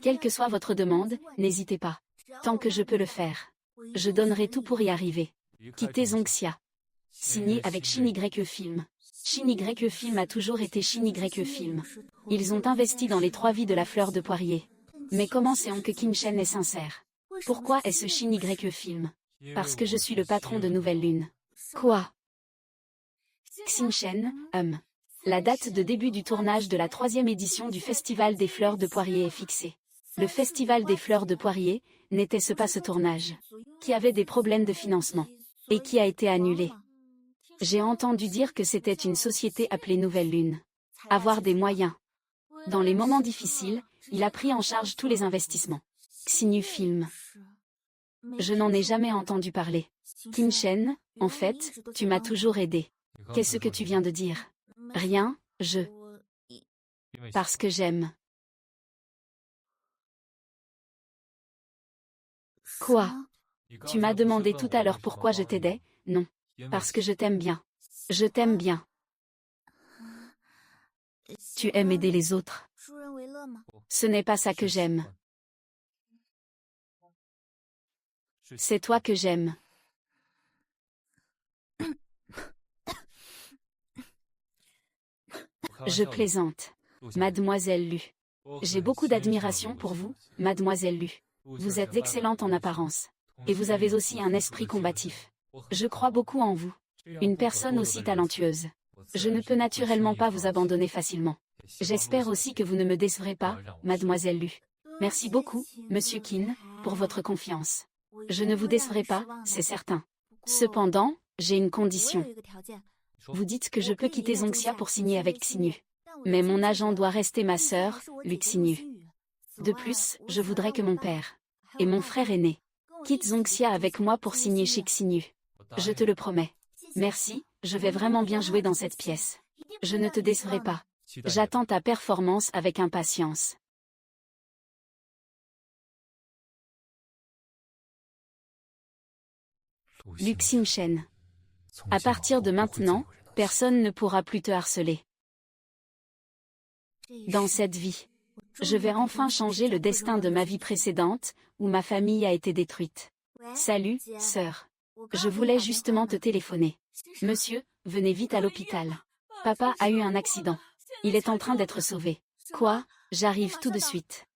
Quelle que soit votre demande, n'hésitez pas. Tant que je peux le faire, je donnerai tout pour y arriver. Quittez Zhang Xia. Signé avec Shin Y Film. Shin Y Film a toujours été Shin Y Film. Ils ont investi dans les 3 vies de la fleur de poirier. Mais comment c'est que Qin Shen est sincère? Pourquoi est-ce Shin Y Film? Parce que je suis le patron de Nouvelle Lune. Quoi? Qin Shen, La date de début du tournage de la 3e édition du Festival des Fleurs de Poirier est fixée. Le Festival des Fleurs de Poirier, n'était-ce pas ce tournage, qui avait des problèmes de financement, et qui a été annulé? J'ai entendu dire que c'était une société appelée Nouvelle Lune. Avoir des moyens. Dans les moments difficiles, il a pris en charge tous les investissements. Xinyu Film. Je n'en ai jamais entendu parler. Qin Shen, en fait, tu m'as toujours aidé. Qu'est-ce que tu viens de dire? Rien, Parce que j'aime. Quoi? Tu m'as demandé tout à l'heure pourquoi je t'aidais? Non. Parce que je t'aime bien. Je t'aime bien. Tu aimes aider les autres. Ce n'est pas ça que j'aime. C'est toi que j'aime. Je plaisante. Mademoiselle Lu. J'ai beaucoup d'admiration pour vous, Mademoiselle Lu. Vous êtes excellente en apparence. Et vous avez aussi un esprit combatif. Je crois beaucoup en vous. Une personne aussi talentueuse. Je ne peux naturellement pas vous abandonner facilement. J'espère aussi que vous ne me décevrez pas, Mademoiselle Lu. Merci beaucoup, Monsieur Qin, pour votre confiance. Je ne vous décevrai pas, c'est certain. Cependant, j'ai une condition. Vous dites que je peux quitter Zhang Xia pour signer avec Xinyu. Mais mon agent doit rester ma sœur, Lu Xinyu. De plus, je voudrais que mon père et mon frère aîné quittent Zhang Xia avec moi pour signer chez Xinyu. Je te le promets. Merci, je vais vraiment bien jouer dans cette pièce. Je ne te décevrai pas. J'attends ta performance avec impatience. Lu Xingchen. À partir de maintenant, personne ne pourra plus te harceler. Dans cette vie, je vais enfin changer le destin de ma vie précédente, où ma famille a été détruite. Salut, sœur. Je voulais justement te téléphoner. Monsieur, venez vite à l'hôpital. Papa a eu un accident. Il est en train d'être sauvé. Quoi? J'arrive tout de suite.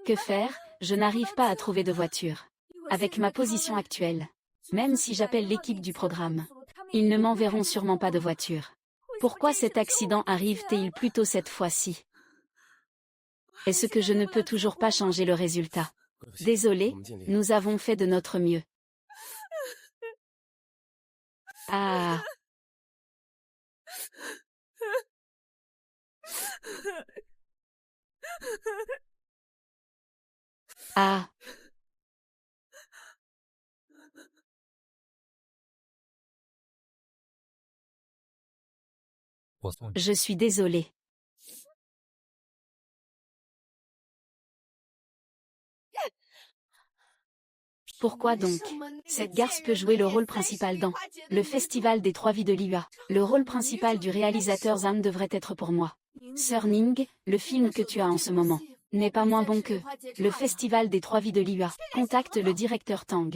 Que faire? Je n'arrive pas à trouver de voiture. Avec ma position actuelle. Même si j'appelle l'équipe du programme, ils ne m'enverront sûrement pas de voiture. Pourquoi cet accident arrive-t-il plutôt cette fois-ci? Est-ce que je ne peux toujours pas changer le résultat? Désolé, nous avons fait de notre mieux. Ah. Ah. Je suis désolée. Pourquoi donc? Cette garce peut jouer le rôle principal dans le Festival des Trois Vies de Liyue. Le rôle principal du réalisateur Zhang devrait être pour moi. Sœur Ning, le film que tu as en ce moment n'est pas moins bon que le Festival des Trois Vies de Liyue. Contacte le directeur Tang.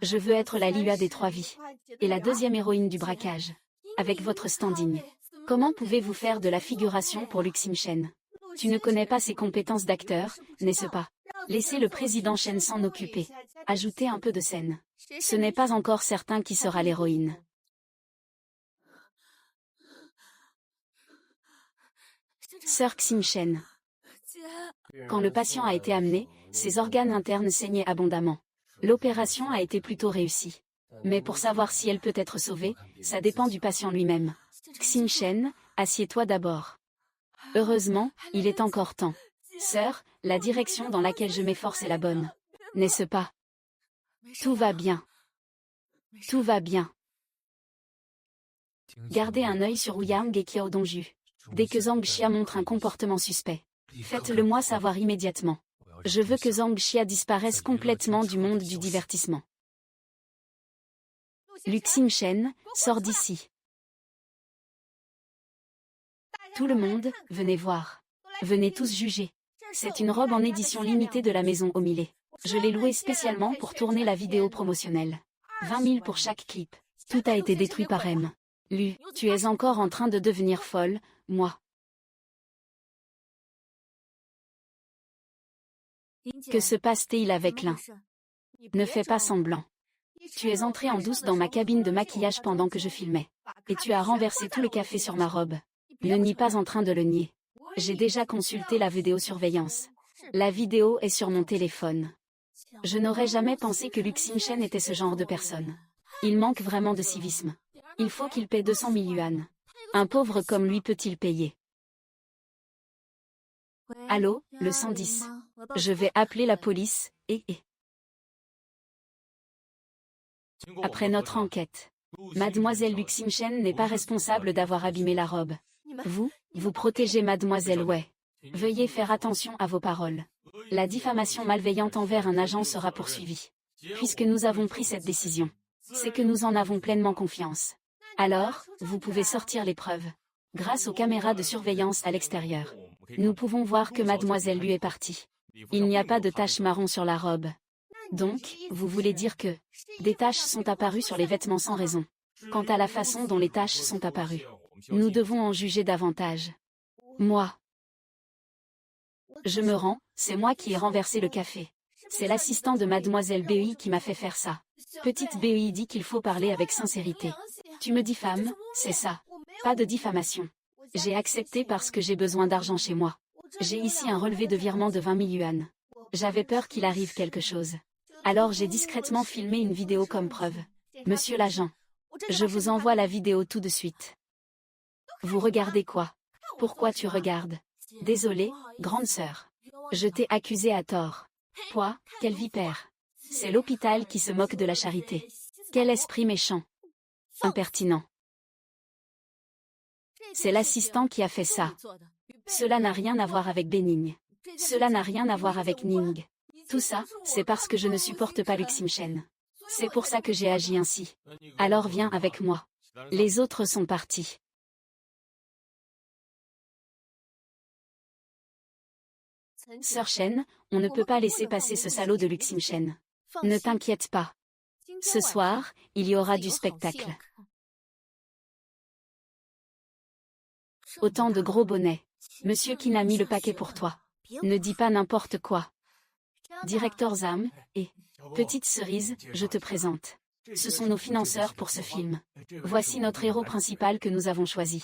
Je veux être la Liyue des Trois Vies. Et la deuxième héroïne du braquage. Avec votre standing. Comment pouvez-vous faire de la figuration pour Luxin Shen? Tu ne connais pas ses compétences d'acteur, n'est-ce pas? Laissez le président Shen s'en occuper. Ajoutez un peu de scène. Ce n'est pas encore certain qui sera l'héroïne. Sœur Xin Shen. Quand le patient a été amené, ses organes internes saignaient abondamment. L'opération a été plutôt réussie. Mais pour savoir si elle peut être sauvée, ça dépend du patient lui-même. Xin Shen, assieds-toi d'abord. Heureusement, il est encore temps. Sœur, la direction dans laquelle je m'efforce est la bonne. N'est-ce pas? Tout va bien. Tout va bien. Gardez un œil sur Ouyang et Qiao Dongju. Dès que Zhang Xia montre un comportement suspect, faites-le moi savoir immédiatement. Je veux que Zhang Xia disparaisse complètement du monde du divertissement. Luxin Shen, sors d'ici. Tout le monde, venez voir. Venez tous juger. C'est une robe en édition limitée de la maison Omile. Je l'ai louée spécialement pour tourner la vidéo promotionnelle. 20 000 pour chaque clip. Tout a été détruit par M. Lu, tu es encore en train de devenir folle, moi. Que se passe-t-il avec l'un? Ne fais pas semblant. Tu es entré en douce dans ma cabine de maquillage pendant que je filmais. Et tu as renversé tout le café sur ma robe. Ne nie pas en train de le nier. J'ai déjà consulté la vidéosurveillance. La vidéo est sur mon téléphone. Je n'aurais jamais pensé que Luxin Shen était ce genre de personne. Il manque vraiment de civisme. Il faut qu'il paie 200 000 yuan. Un pauvre comme lui peut-il payer? Allô, le 110. Je vais appeler la police, et... Après notre enquête, Mademoiselle Luxin Shen n'est pas responsable d'avoir abîmé la robe. Vous protégez Mademoiselle Wei. Veuillez faire attention à vos paroles. La diffamation malveillante envers un agent sera poursuivie. Puisque nous avons pris cette décision, c'est que nous en avons pleinement confiance. Alors, vous pouvez sortir les preuves. Grâce aux caméras de surveillance à l'extérieur, nous pouvons voir que Mademoiselle Lu est partie. Il n'y a pas de taches marron sur la robe. Donc, vous voulez dire que des taches sont apparues sur les vêtements sans raison. Quant à la façon dont les taches sont apparues, nous devons en juger davantage. Moi. Je me rends, c'est moi qui ai renversé le café. C'est l'assistant de Mademoiselle Bei qui m'a fait faire ça. Petite Bei dit qu'il faut parler avec sincérité. Tu me diffames, c'est ça. Pas de diffamation. J'ai accepté parce que j'ai besoin d'argent chez moi. J'ai ici un relevé de virement de 20 000 yuan. J'avais peur qu'il arrive quelque chose. Alors j'ai discrètement filmé une vidéo comme preuve. Monsieur l'agent, je vous envoie la vidéo tout de suite. Vous regardez quoi? Pourquoi tu regardes? Désolée, grande sœur. Je t'ai accusé à tort. Quoi, quel vipère. C'est l'hôpital qui se moque de la charité. Quel esprit méchant. Impertinent. C'est l'assistant qui a fait ça. Cela n'a rien à voir avec Bénigne. Cela n'a rien à voir avec Ning. Tout ça, c'est parce que je ne supporte pas Luxin Shen. C'est pour ça que j'ai agi ainsi. Alors viens avec moi. Les autres sont partis. Sœur Shen, on ne peut pas laisser passer ce salaud de Luxin Shen. Ne t'inquiète pas. Ce soir, il y aura du spectacle. Autant de gros bonnets. Monsieur qui n'a mis le paquet pour toi. Ne dis pas n'importe quoi. Directeur Zam, et petite cerise, je te présente. Ce sont nos financeurs pour ce film. Voici notre héros principal que nous avons choisi.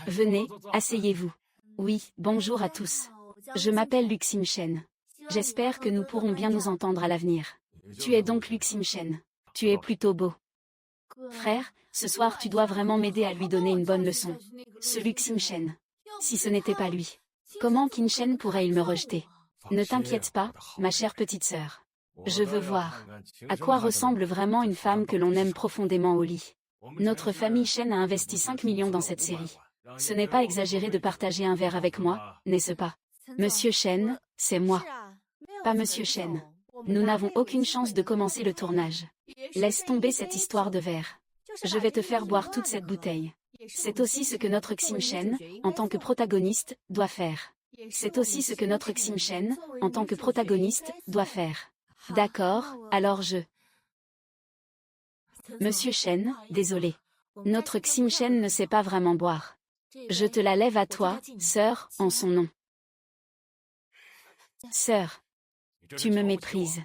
Venez, asseyez-vous. Oui, bonjour à tous. Je m'appelle Luc Simchen. J'espère que nous pourrons bien nous entendre à l'avenir. Tu es donc Luc Simchen. Tu es plutôt beau. Frère, ce soir tu dois vraiment m'aider à lui donner une bonne leçon. Ce Luc Simchen. Si ce n'était pas lui. Comment Kinshen pourrait-il me rejeter? Ne t'inquiète pas, ma chère petite sœur. Je veux voir. À quoi ressemble vraiment une femme que l'on aime profondément au lit? Notre famille Shen a investi 5 millions dans cette série. Ce n'est pas exagéré de partager un verre avec moi, n'est-ce pas? Monsieur Shen, c'est moi. Pas Monsieur Shen. Nous n'avons aucune chance de commencer le tournage. Laisse tomber cette histoire de verre. Je vais te faire boire toute cette bouteille. C'est aussi ce que notre Ximchen, en tant que protagoniste, doit faire. C'est aussi ce que notre Ximchen, en tant que protagoniste, doit faire. D'accord, alors je... Monsieur Shen, désolé. Notre Ximchen ne sait pas vraiment boire. Je te la lève à toi, sœur, en son nom. Sœur. Tu me méprises.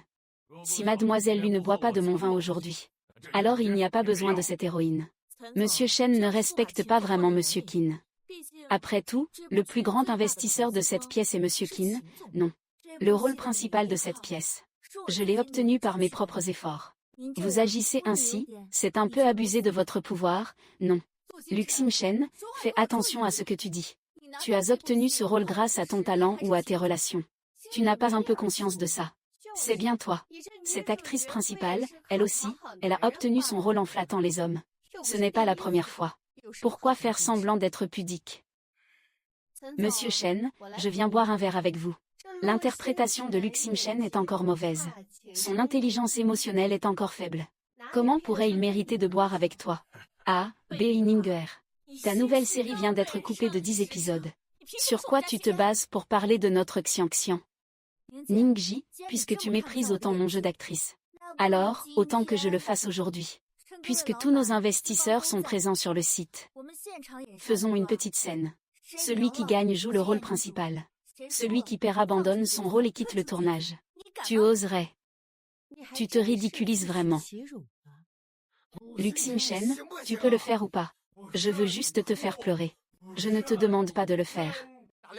Si mademoiselle Lu ne boit pas de mon vin aujourd'hui, alors il n'y a pas besoin de cette héroïne. Monsieur Shen ne respecte pas vraiment Monsieur Qin. Après tout, le plus grand investisseur de cette pièce est Monsieur Qin, non. Le rôle principal de cette pièce. Je l'ai obtenu par mes propres efforts. Vous agissez ainsi, c'est un peu abusé de votre pouvoir, non. Luc Simchen, fais attention à ce que tu dis. Tu as obtenu ce rôle grâce à ton talent ou à tes relations. Tu n'as pas un peu conscience de ça. C'est bien toi. Cette actrice principale, elle aussi, elle a obtenu son rôle en flattant les hommes. Ce n'est pas la première fois. Pourquoi faire semblant d'être pudique? Monsieur Shen, je viens boire un verre avec vous. L'interprétation de Luc Simchen est encore mauvaise. Son intelligence émotionnelle est encore faible. Comment pourrait-il mériter de boire avec toi? Ah, Beininger. Ta nouvelle série vient d'être coupée de 10 épisodes. Sur quoi tu te bases pour parler de notre Xianxian? Ningji, puisque tu méprises autant mon jeu d'actrice. Alors, autant que je le fasse aujourd'hui. Puisque tous nos investisseurs sont présents sur le site. Faisons une petite scène. Celui qui gagne joue le rôle principal. Celui qui perd abandonne son rôle et quitte le tournage. Tu oserais. Tu te ridiculises vraiment. Luc Simchen, tu peux le faire ou pas? Je veux juste te faire pleurer. Je ne te demande pas de le faire.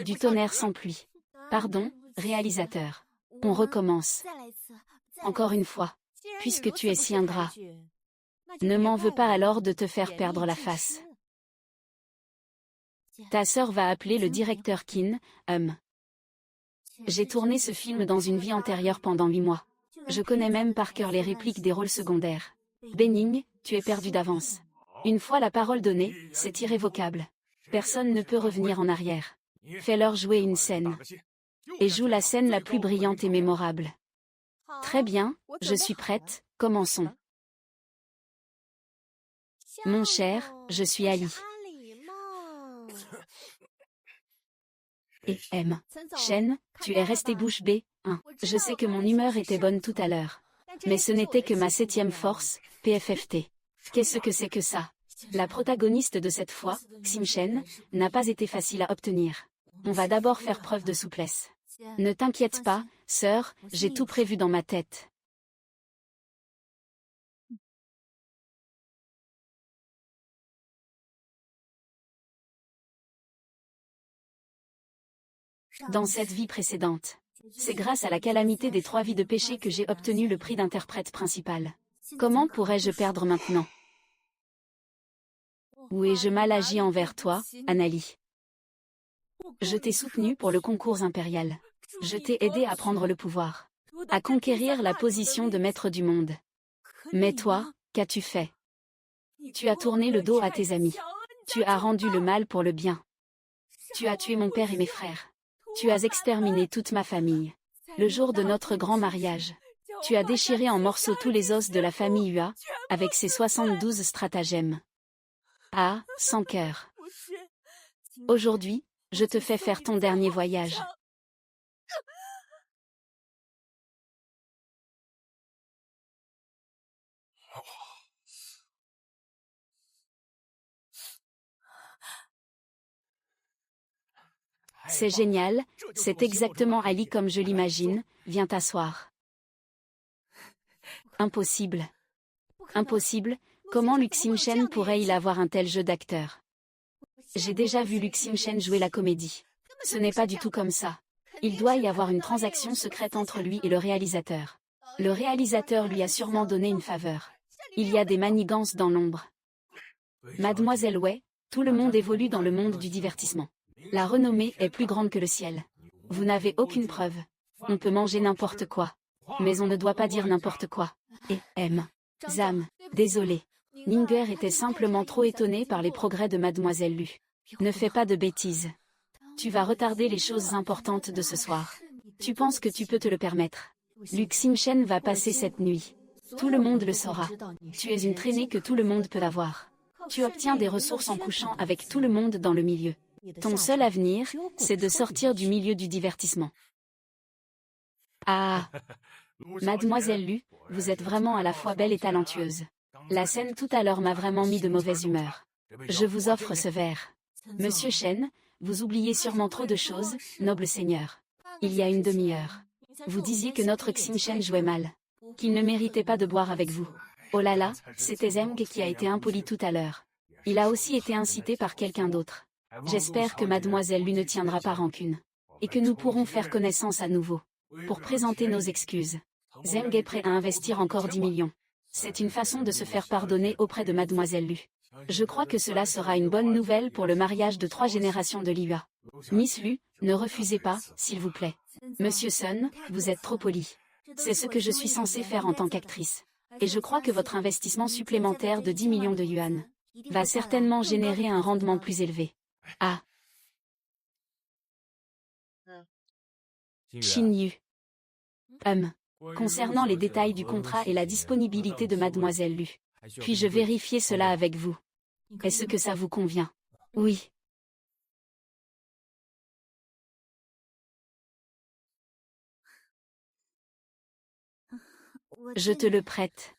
Du tonnerre sans pluie. Pardon, réalisateur. On recommence. Encore une fois. Puisque tu es si ingrat. Ne m'en veux pas alors de te faire perdre la face. Ta sœur va appeler le directeur Qin, J'ai tourné ce film dans une vie antérieure pendant 8 mois. Je connais même par cœur les répliques des rôles secondaires. Benning, tu es perdu d'avance. Une fois la parole donnée, c'est irrévocable. Personne ne peut revenir en arrière. Fais-leur jouer une scène. Et joue la scène la plus brillante et mémorable. Très bien, je suis prête, commençons. Mon cher, je suis Ali. Et Shen, tu es resté bouche bée, hein. Je sais que mon humeur était bonne tout à l'heure. Mais ce n'était que ma 7e force, PFFT. Qu'est-ce que c'est que ça? La protagoniste de cette fois, Ximchen, n'a pas été facile à obtenir. On va d'abord faire preuve de souplesse. Ne t'inquiète pas, sœur, j'ai tout prévu dans ma tête. Dans cette vie précédente. C'est grâce à la calamité des 3 vies de péché que j'ai obtenu le prix d'interprète principal. Comment pourrais-je perdre maintenant? Où ai-je mal agi envers toi, Anali? Je t'ai soutenu pour le concours impérial. Je t'ai aidé à prendre le pouvoir. À conquérir la position de maître du monde. Mais toi, qu'as-tu fait? Tu as tourné le dos à tes amis. Tu as rendu le mal pour le bien. Tu as tué mon père et mes frères. Tu as exterminé toute ma famille. Le jour de notre grand mariage. Tu as déchiré en morceaux tous les os de la famille Hua, avec ses 72 stratagèmes. Ah, sans cœur. Aujourd'hui, je te fais faire ton dernier voyage. C'est génial, c'est exactement Ali comme je l'imagine, viens t'asseoir. Impossible. Impossible, comment Luc Simchen pourrait-il avoir un tel jeu d'acteur? J'ai déjà vu Luc Simchen jouer la comédie. Ce n'est pas du tout comme ça. Il doit y avoir une transaction secrète entre lui et le réalisateur. Le réalisateur lui a sûrement donné une faveur. Il y a des manigances dans l'ombre. Mademoiselle Wei, tout le monde évolue dans le monde du divertissement. La renommée est plus grande que le ciel. Vous n'avez aucune preuve. On peut manger n'importe quoi. Mais on ne doit pas dire n'importe quoi. Et Zam, désolé. Ninger était simplement trop étonné par les progrès de Mademoiselle Lu. Ne fais pas de bêtises. Tu vas retarder les choses importantes de ce soir. Tu penses que tu peux te le permettre. Lu Xingchen va passer cette nuit. Tout le monde le saura. Tu es une traînée que tout le monde peut avoir. Tu obtiens des ressources en couchant avec tout le monde dans le milieu. Ton seul avenir, c'est de sortir du milieu du divertissement. Ah, Mademoiselle Lu, vous êtes vraiment à la fois belle et talentueuse. La scène tout à l'heure m'a vraiment mis de mauvaise humeur. Je vous offre ce verre. Monsieur Shen, vous oubliez sûrement trop de choses, noble seigneur. Il y a une demi-heure. Vous disiez que notre Xingchen jouait mal. Qu'il ne méritait pas de boire avec vous. Oh là là, c'était Zeng qui a été impoli tout à l'heure. Il a aussi été incité par quelqu'un d'autre. J'espère que Mademoiselle Lu ne tiendra pas rancune. Et que nous pourrons faire connaissance à nouveau. Pour présenter nos excuses. Zeng est prêt à investir encore 10 millions. C'est une façon de se faire pardonner auprès de Mademoiselle Lu. Je crois que cela sera une bonne nouvelle pour le mariage de 3 générations de Liyue. Miss Lu, ne refusez pas, s'il vous plaît. Monsieur Sun, vous êtes trop poli. C'est ce que je suis censée faire en tant qu'actrice. Et je crois que votre investissement supplémentaire de 10 millions de yuan va certainement générer un rendement plus élevé. Ah. Xin Yu. Concernant les détails du contrat et la disponibilité de Mademoiselle Lu. Puis-je vérifier cela avec vous? Est-ce que ça vous convient? Oui. Je te le prête.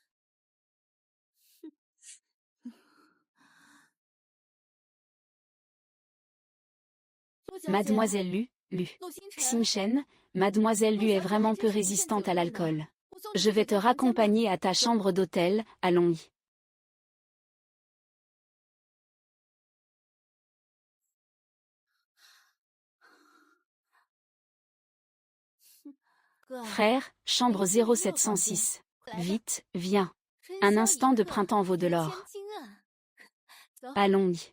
Mademoiselle Lu. Xingchen, Mademoiselle Lu est vraiment peu résistante à l'alcool. Je vais te raccompagner à ta chambre d'hôtel, allons-y. Frère, chambre 0706. Vite, viens. Un instant de printemps vaut de l'or. Allons-y.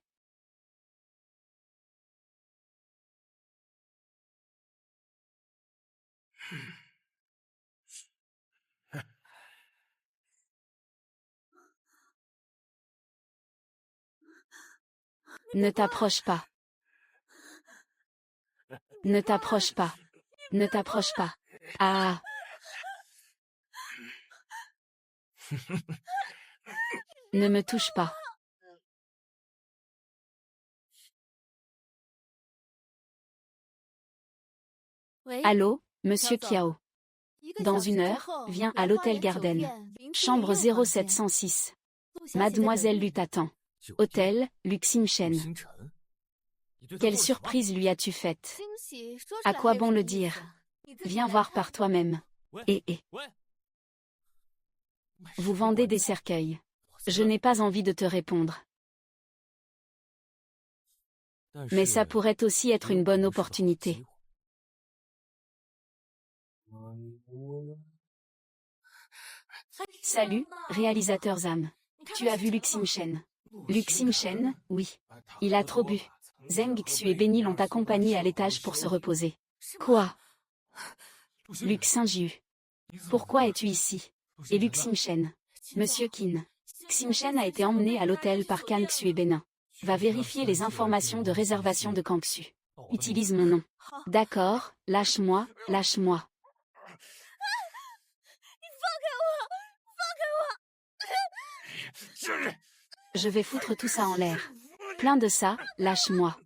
Ne t'approche pas. Ne t'approche pas. Ne t'approche pas. Ah. Ne me touche pas. Allô, Monsieur Kiao. Dans 1 heure, viens à l'hôtel Garden. Chambre 0706. Mademoiselle Lu t'attend. Hôtel, Lu Xingchen. Quelle surprise lui as-tu faite? À quoi bon le dire? Viens voir par toi-même. Et. Vous vendez des cercueils. Je n'ai pas envie de te répondre. Mais ça pourrait aussi être une bonne opportunité. Salut, réalisateur Zam. Tu as vu Lu Xingchen? Lu Xingchen, oui. Il a trop bu. Zeng Xu et Benny l'ont accompagné à l'étage pour se reposer. Quoi? Lu Xingjiu. Pourquoi es-tu ici? Et Lu Xingchen. Monsieur Qin. Xingchen a été emmené à l'hôtel par Kangxu et Benin. Va vérifier les informations de réservation de Kangxu. Utilise mon nom. D'accord, lâche-moi, lâche-moi. Je vais foutre tout ça en l'air. Plein de ça, lâche-moi.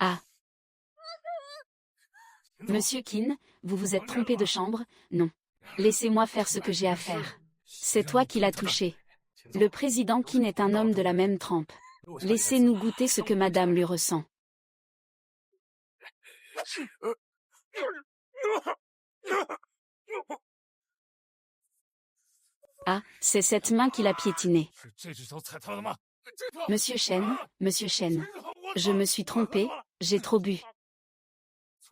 Ah. Monsieur Qin, vous vous êtes trompé de chambre? Non. Laissez-moi faire ce que j'ai à faire. C'est toi qui l'as touché. Le président Qin est un homme de la même trempe. Laissez-nous goûter ce que madame lui ressent. Ah, c'est cette main qui l'a piétiné. Monsieur Chen, je me suis trompé, j'ai trop bu.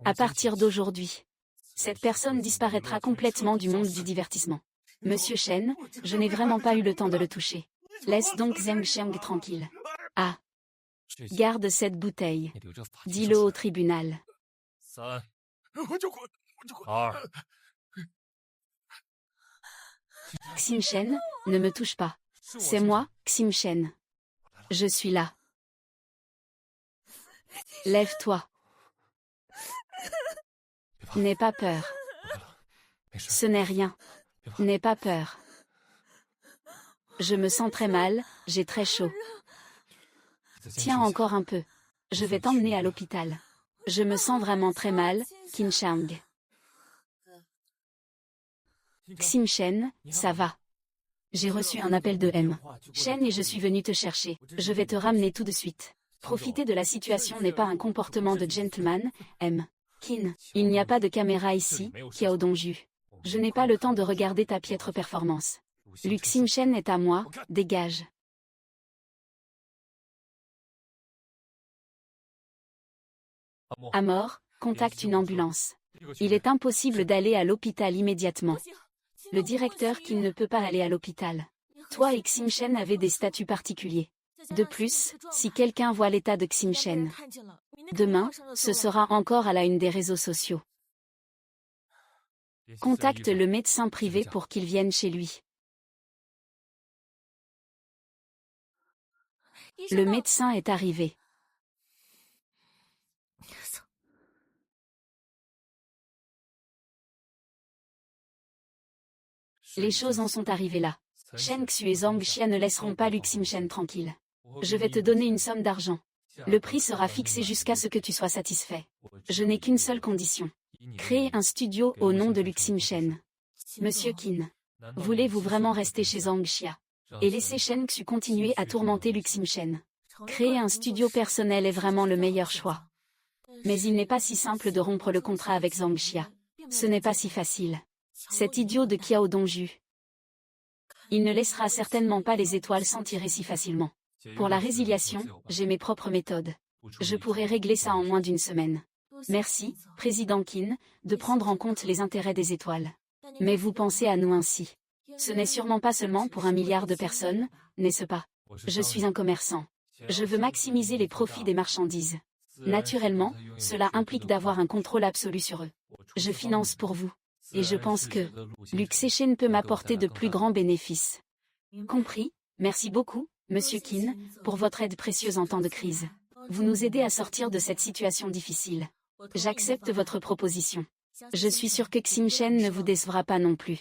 À partir d'aujourd'hui, cette personne disparaîtra complètement du monde du divertissement. Monsieur Chen, je n'ai vraiment pas eu le temps de le toucher. Laisse donc Zheng Xiang tranquille. Ah, garde cette bouteille. Dis-le au tribunal. Xim Shen, ne me touche pas. C'est moi, Xim Shen. Je suis là. Lève-toi. N'aie pas peur. Ce n'est rien. N'aie pas peur. Je me sens très mal, j'ai très chaud. Tiens encore un peu. Je vais t'emmener à l'hôpital. Je me sens vraiment très mal, Qin Shang. Xim Shen, ça va. J'ai reçu un appel de M. Shen et je suis venu te chercher. Je vais te ramener tout de suite. Profiter de la situation n'est pas un comportement de gentleman, M. Qin, il n'y a pas de caméra ici, Qiao Dongju. Je n'ai pas le temps de regarder ta piètre performance. Lu Xim Shen est à moi, dégage. Amor, contacte une ambulance. Il est impossible d'aller à l'hôpital immédiatement. Le directeur Qin ne peut pas aller à l'hôpital. Toi et Xim Shen avez des statuts particuliers. De plus, si quelqu'un voit l'état de Xim Shen, demain, ce sera encore à la une des réseaux sociaux. Contacte le médecin privé pour qu'il vienne chez lui. Le médecin est arrivé. Les choses en sont arrivées là. Shen Xu et Zhang Xia ne laisseront pas Lu Xim Shen tranquille. Je vais te donner une somme d'argent. Le prix sera fixé jusqu'à ce que tu sois satisfait. Je n'ai qu'une seule condition. Créer un studio au nom de Lu Xim Shen. Monsieur Qin, voulez-vous vraiment rester chez Zhang Xia et laisser Shen Xu continuer à tourmenter Lu Xim Shen? Créer un studio personnel est vraiment le meilleur choix. Mais il n'est pas si simple de rompre le contrat avec Zhang Xia. Ce n'est pas si facile. Cet idiot de Qiao Dongju. Il ne laissera certainement pas les étoiles s'en tirer si facilement. Pour la résiliation, j'ai mes propres méthodes. Je pourrais régler ça en moins d'une semaine. Merci, Président Qin, de prendre en compte les intérêts des étoiles. Mais vous pensez à nous ainsi. Ce n'est sûrement pas seulement pour 1 milliard de personnes, n'est-ce pas? Je suis un commerçant. Je veux maximiser les profits des marchandises. Naturellement, cela implique d'avoir un contrôle absolu sur eux. Je finance pour vous. Et je pense que Lu Ximchen peut m'apporter de plus grands bénéfices. Compris, merci beaucoup, Monsieur Qin, pour votre aide précieuse en temps de crise. Vous nous aidez à sortir de cette situation difficile. J'accepte votre proposition. Je suis sûr que Xim Shen ne vous décevra pas non plus.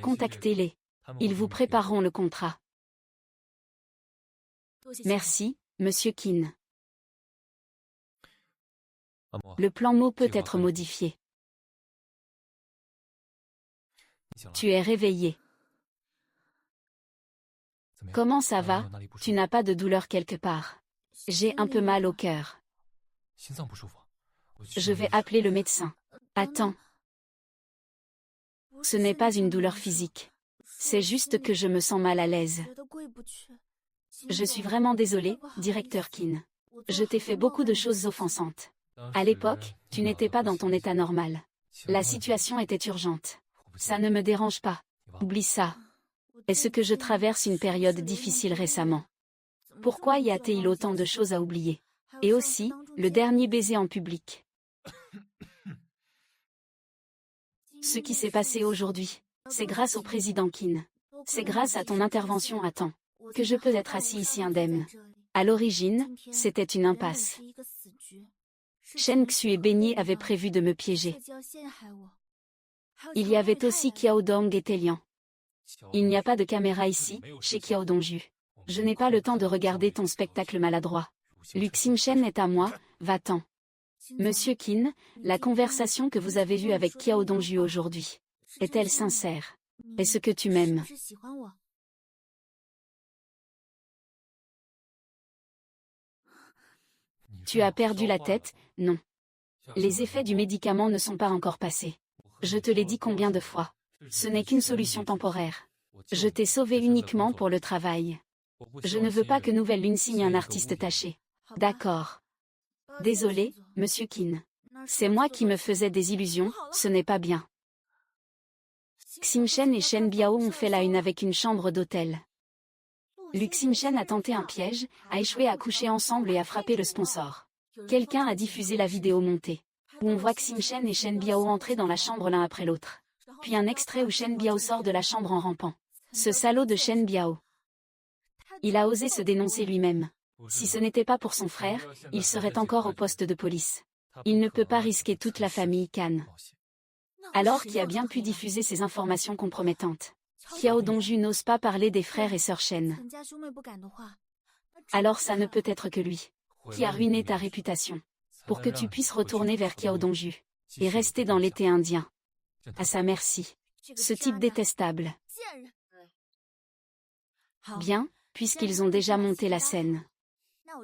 Contactez-les. Ils vous prépareront le contrat. Merci, Monsieur Qin. Le plan mot peut être modifié. Tu es réveillé. Comment ça va? Tu n'as pas de douleur quelque part? J'ai un peu mal au cœur. Je vais appeler le médecin. Attends. Ce n'est pas une douleur physique. C'est juste que je me sens mal à l'aise. Je suis vraiment désolé, directeur Qin. Je t'ai fait beaucoup de choses offensantes. À l'époque, tu n'étais pas dans ton état normal. La situation était urgente. Ça ne me dérange pas. Oublie ça. Est-ce que je traverse une période difficile récemment? Pourquoi y a-t-il autant de choses à oublier? Et aussi, le dernier baiser en public. Ce qui s'est passé aujourd'hui, c'est grâce au président Qin. C'est grâce à ton intervention à temps que je peux être assis ici indemne. À l'origine, c'était une impasse. Shen Xu et Beignet avaient prévu de me piéger. Il y avait aussi Qiao Dong et Telian. Il n'y a pas de caméra ici, chez Qiao Dongju. Je n'ai pas le temps de regarder ton spectacle maladroit. Lu Ximchen est à moi, va-t'en. Monsieur Qin, la conversation que vous avez eue avec Qiao Dongju aujourd'hui, est-elle sincère? Est-ce que tu m'aimes? Tu as perdu la tête? Non. Les effets du médicament ne sont pas encore passés. Je te l'ai dit combien de fois. Ce n'est qu'une solution temporaire. Je t'ai sauvé uniquement pour le travail. Je ne veux pas que Nouvelle Lune signe un artiste taché. D'accord. Désolé, Monsieur Qin. C'est moi qui me faisais des illusions, ce n'est pas bien. Xim Shen et Shen Biao ont fait la une avec une chambre d'hôtel. Lu Xim Shen a tenté un piège, a échoué à coucher ensemble et a frappé le sponsor. Quelqu'un a diffusé la vidéo montée, où on voit Xim Shen et Shen Biao entrer dans la chambre l'un après l'autre. Puis un extrait où Shen Biao sort de la chambre en rampant. Ce salaud de Shen Biao. Il a osé se dénoncer lui-même. Si ce n'était pas pour son frère, il serait encore au poste de police. Il ne peut pas risquer toute la famille Kan. Alors qui a bien pu diffuser ces informations compromettantes? Xiao Dongju n'ose pas parler des frères et sœurs Shen. Alors ça ne peut être que lui, qui a ruiné ta réputation, pour que tu puisses retourner vers Xiao Dongju, et rester dans l'été indien. À sa merci. Ce type détestable. Bien, puisqu'ils ont déjà monté la scène.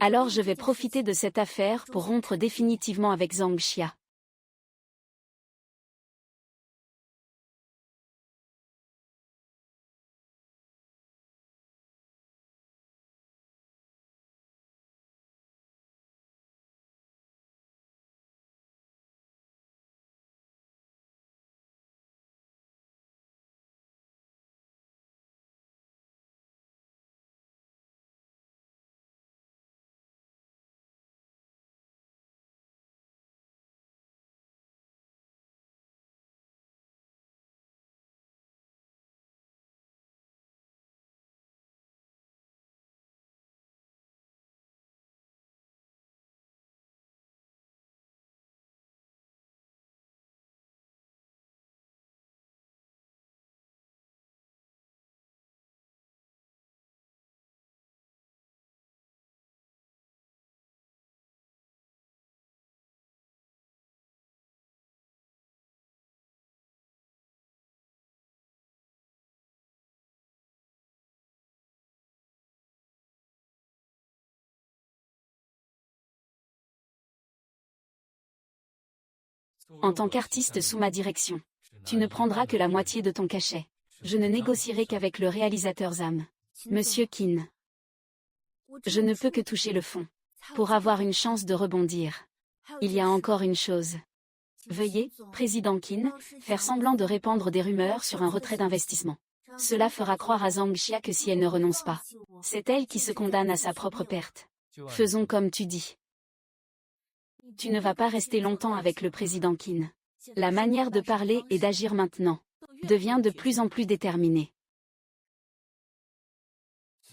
Alors je vais profiter de cette affaire pour rompre définitivement avec Zhang Xia. En tant qu'artiste sous ma direction, tu ne prendras que la moitié de ton cachet. Je ne négocierai qu'avec le réalisateur Zam. Monsieur Qin. Je ne peux que toucher le fond, pour avoir une chance de rebondir. Il y a encore une chose. Veuillez, Président Qin, faire semblant de répandre des rumeurs sur un retrait d'investissement. Cela fera croire à Zhang Xia que si elle ne renonce pas, c'est elle qui se condamne à sa propre perte. Faisons comme tu dis. Tu ne vas pas rester longtemps avec le président Qin. La manière de parler et d'agir maintenant devient de plus en plus déterminée.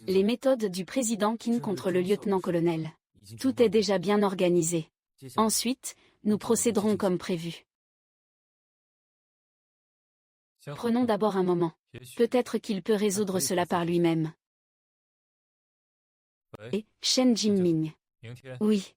Les méthodes du président Qin contre le lieutenant-colonel. Tout est déjà bien organisé. Ensuite, nous procéderons comme prévu. Prenons d'abord un moment. Peut-être qu'il peut résoudre cela par lui-même. Et, Shen Jinming. Oui.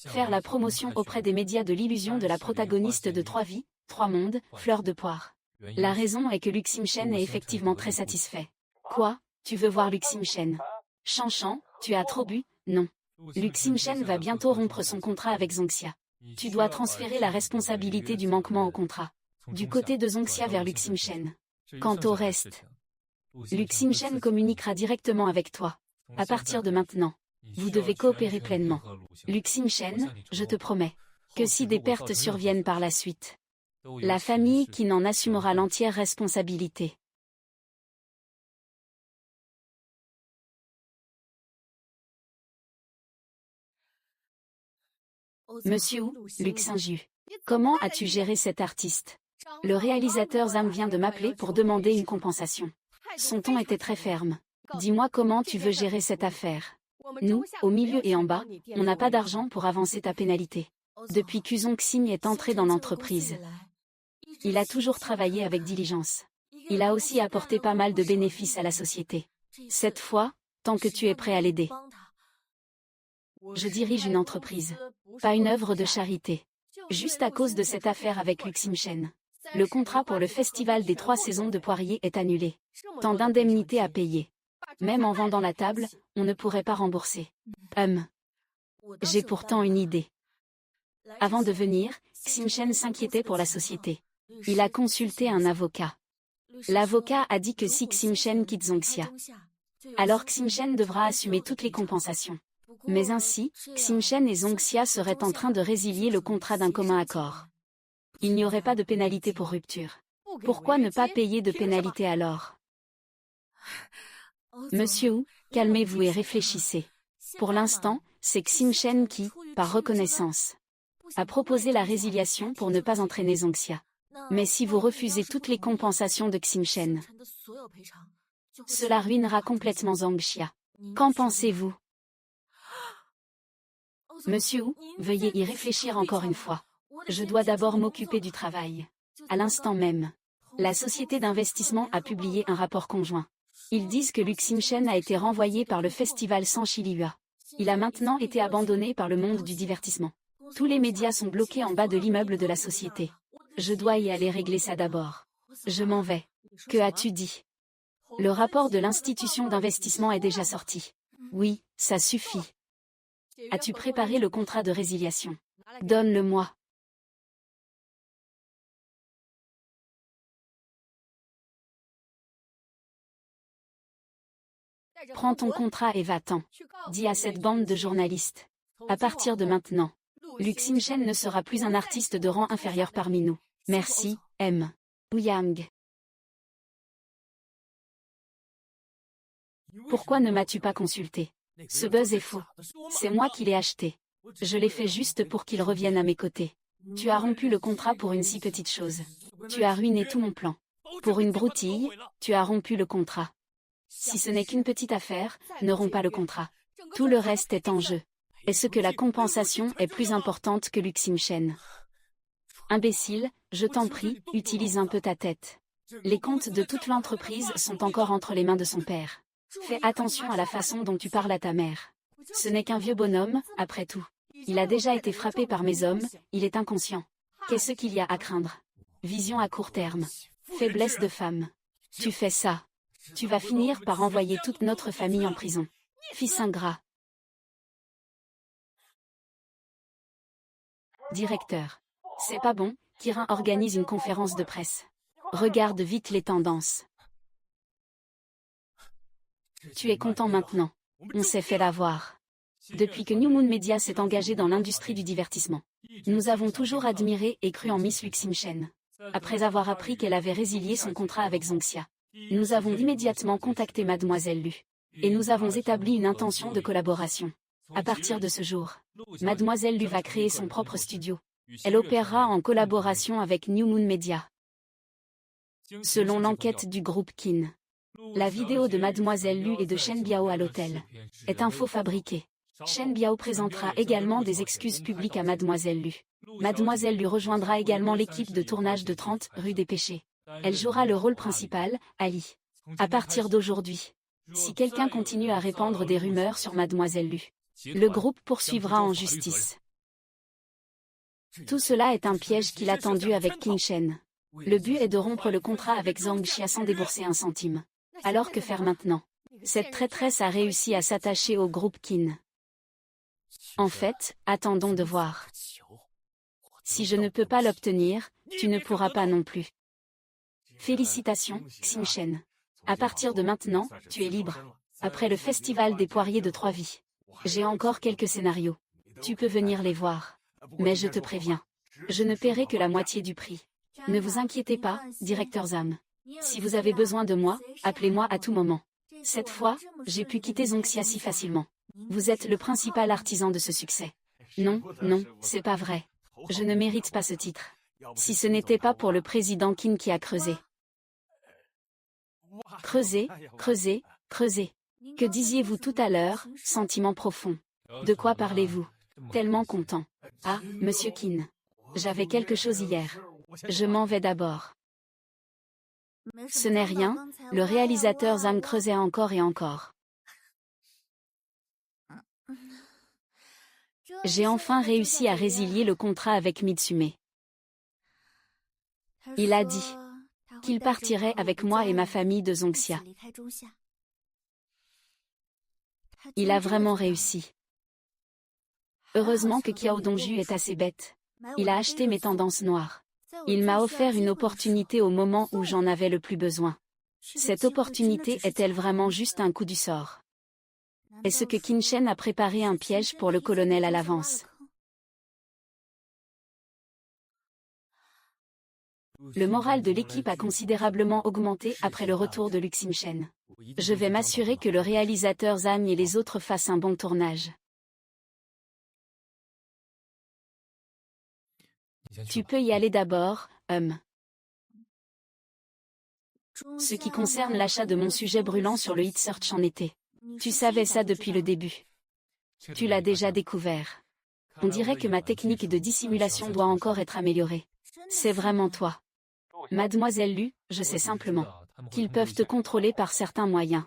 Faire la promotion auprès des médias de l'illusion de la protagoniste de 3 vies, 3 mondes, Fleur de poire. La raison est que Lu Xim Shen est effectivement très satisfait. Quoi? Tu veux voir Lu Xim Shen? Chanchan, tu as trop bu? Non. Lu Xim Shen va bientôt rompre son contrat avec Zhang Xia. Tu dois transférer la responsabilité du manquement au contrat. Du côté de Zhang Xia vers Lu Xim Shen. Quant au reste, Lu Xim Shen communiquera directement avec toi. À partir de maintenant, vous devez coopérer pleinement. Lu Xim Shen, je te promets que si des pertes surviennent par la suite, la famille qui n'en assumera l'entière responsabilité. Monsieur Wu, Lu Xinju, comment as-tu géré cet artiste? Le réalisateur Zhang vient de m'appeler pour demander une compensation. Son ton était très ferme. Dis-moi comment tu veux gérer cette affaire. Nous, au milieu et en bas, on n'a pas d'argent pour avancer ta pénalité. Depuis qu'Uzong Xing est entré dans l'entreprise, il a toujours travaillé avec diligence. Il a aussi apporté pas mal de bénéfices à la société. Cette fois, tant que tu es prêt à l'aider. Je dirige une entreprise, pas une œuvre de charité. Juste à cause de cette affaire avec Lu Xim Shen, le contrat pour le festival des 3 saisons de Poirier est annulé. Tant d'indemnités à payer. Même en vendant la table, on ne pourrait pas rembourser. J'ai pourtant une idée. Avant de venir, Xim Shen s'inquiétait pour la société. Il a consulté un avocat. L'avocat a dit que si Xim Shen quitte Zhang Xia, Alors Xinchen devra assumer toutes les compensations. Mais ainsi, Xinchen et Zongxia seraient en train de résilier le contrat d'un commun accord. Il n'y aurait pas de pénalité pour rupture. Pourquoi ne pas payer de pénalité alors? Monsieur Wu, calmez-vous et réfléchissez. Pour l'instant, c'est Xinchen qui, par reconnaissance, a proposé la résiliation pour ne pas entraîner Zongxia. Mais si vous refusez toutes les compensations de Xinchen, cela ruinera complètement Zongxia. Qu'en pensez-vous? Monsieur Wu, veuillez y réfléchir encore une fois. Je dois d'abord m'occuper du travail. À l'instant même, la société d'investissement a publié un rapport conjoint. Ils disent que Lu Xinchen a été renvoyé par le festival Sanxilihua. Il a maintenant été abandonné par le monde du divertissement. Tous les médias sont bloqués en bas de l'immeuble de la société. Je dois y aller régler ça d'abord. Je m'en vais. Que as-tu dit? Le rapport de l'institution d'investissement est déjà sorti. Oui, ça suffit. As-tu préparé le contrat de résiliation? Donne-le-moi. Prends ton contrat et va-t'en. Dis à cette bande de journalistes. À partir de maintenant, Lu Xinchen ne sera plus un artiste de rang inférieur parmi nous. Merci, M. Ouyang. Pourquoi ne m'as-tu pas consulté? Ce buzz est faux. C'est moi qui l'ai acheté. Je l'ai fait juste pour qu'il revienne à mes côtés. Tu as rompu le contrat pour une si petite chose. Tu as ruiné tout mon plan. Pour une broutille, tu as rompu le contrat. Si ce n'est qu'une petite affaire, ne romps pas le contrat. Tout le reste est en jeu. Est-ce que la compensation est plus importante que Lu Xinchen? Imbécile, je t'en prie, utilise un peu ta tête. Les comptes de toute l'entreprise sont encore entre les mains de son père. Fais attention à la façon dont tu parles à ta mère. Ce n'est qu'un vieux bonhomme, après tout. Il a déjà été frappé par mes hommes, il est inconscient. Qu'est-ce qu'il y a à craindre? Vision à court terme. Faiblesse de femme. Tu fais ça. Tu vas finir par envoyer toute notre famille en prison. Fils ingrat. Directeur. C'est pas bon, Kirin organise une conférence de presse. Regarde vite les tendances. Tu es content maintenant. On s'est fait l'avoir. Depuis que New Moon Media s'est engagé dans l'industrie du divertissement, nous avons toujours admiré et cru en Miss Lu Xinchen. Après avoir appris qu'elle avait résilié son contrat avec Zongxia, nous avons immédiatement contacté Mademoiselle Lu. Et nous avons établi une intention de collaboration. À partir de ce jour, Mademoiselle Lu va créer son propre studio. Elle opérera en collaboration avec New Moon Media. Selon l'enquête du groupe Kin, la vidéo de Mademoiselle Lu et de Shen Biao à l'hôtel est un faux fabriqué. Shen Biao présentera également des excuses publiques à Mademoiselle Lu. Mademoiselle Lu rejoindra également l'équipe de tournage de 30 rue des Pêchés. Elle jouera le rôle principal, Ali. À partir d'aujourd'hui, si quelqu'un continue à répandre des rumeurs sur Mademoiselle Lu, le groupe poursuivra en justice. Tout cela est un piège qu'il a tendu avec Xinchen. Le but est de rompre le contrat avec Zongxia sans débourser un centime. Alors que faire maintenant? Cette traîtresse a réussi à s'attacher au groupe Kin. En fait, attendons de voir. Si je ne peux pas l'obtenir, tu ne pourras pas non plus. Félicitations, Xinchen. À partir de maintenant, tu es libre. Après le festival des poiriers de Trois-Vies, j'ai encore quelques scénarios. Tu peux venir les voir. Mais je te préviens, je ne paierai que la moitié du prix. Ne vous inquiétez pas, directeur Zam. Si vous avez besoin de moi, appelez-moi à tout moment. Cette fois, j'ai pu quitter Zongxia si facilement. Vous êtes le principal artisan de ce succès. Non, non, c'est pas vrai. Je ne mérite pas ce titre. Si ce n'était pas pour le président Qin qui a creusé. Creusé, creusé, creusé. Que disiez-vous tout à l'heure, sentiment profond? De quoi parlez-vous? Tellement content. Ah, monsieur Qin. J'avais quelque chose hier. Je m'en vais d'abord. Ce n'est rien, le réalisateur Zhang creusait encore et encore. J'ai enfin réussi à résilier le contrat avec Mitsume. Il a dit qu'il partirait avec moi et ma famille de Zongxia. Il a vraiment réussi. Heureusement que Qiao Dongju est assez bête. Il a acheté mes tendances noires. Il m'a offert une opportunité au moment où j'en avais le plus besoin. Cette opportunité est-elle vraiment juste un coup du sort? Est-ce que Qin Shen a préparé un piège pour le colonel à l'avance? Le moral de l'équipe a considérablement augmenté après le retour de Lu Xingchen. Je vais m'assurer que le réalisateur Zhang et les autres fassent un bon tournage. Tu peux y aller d'abord, Ce qui concerne l'achat de mon sujet brûlant sur le Hit Search en été. Tu savais ça depuis le début. Tu l'as déjà découvert. On dirait que ma technique de dissimulation doit encore être améliorée. C'est vraiment toi. Mademoiselle Lu, je sais simplement qu'ils peuvent te contrôler par certains moyens.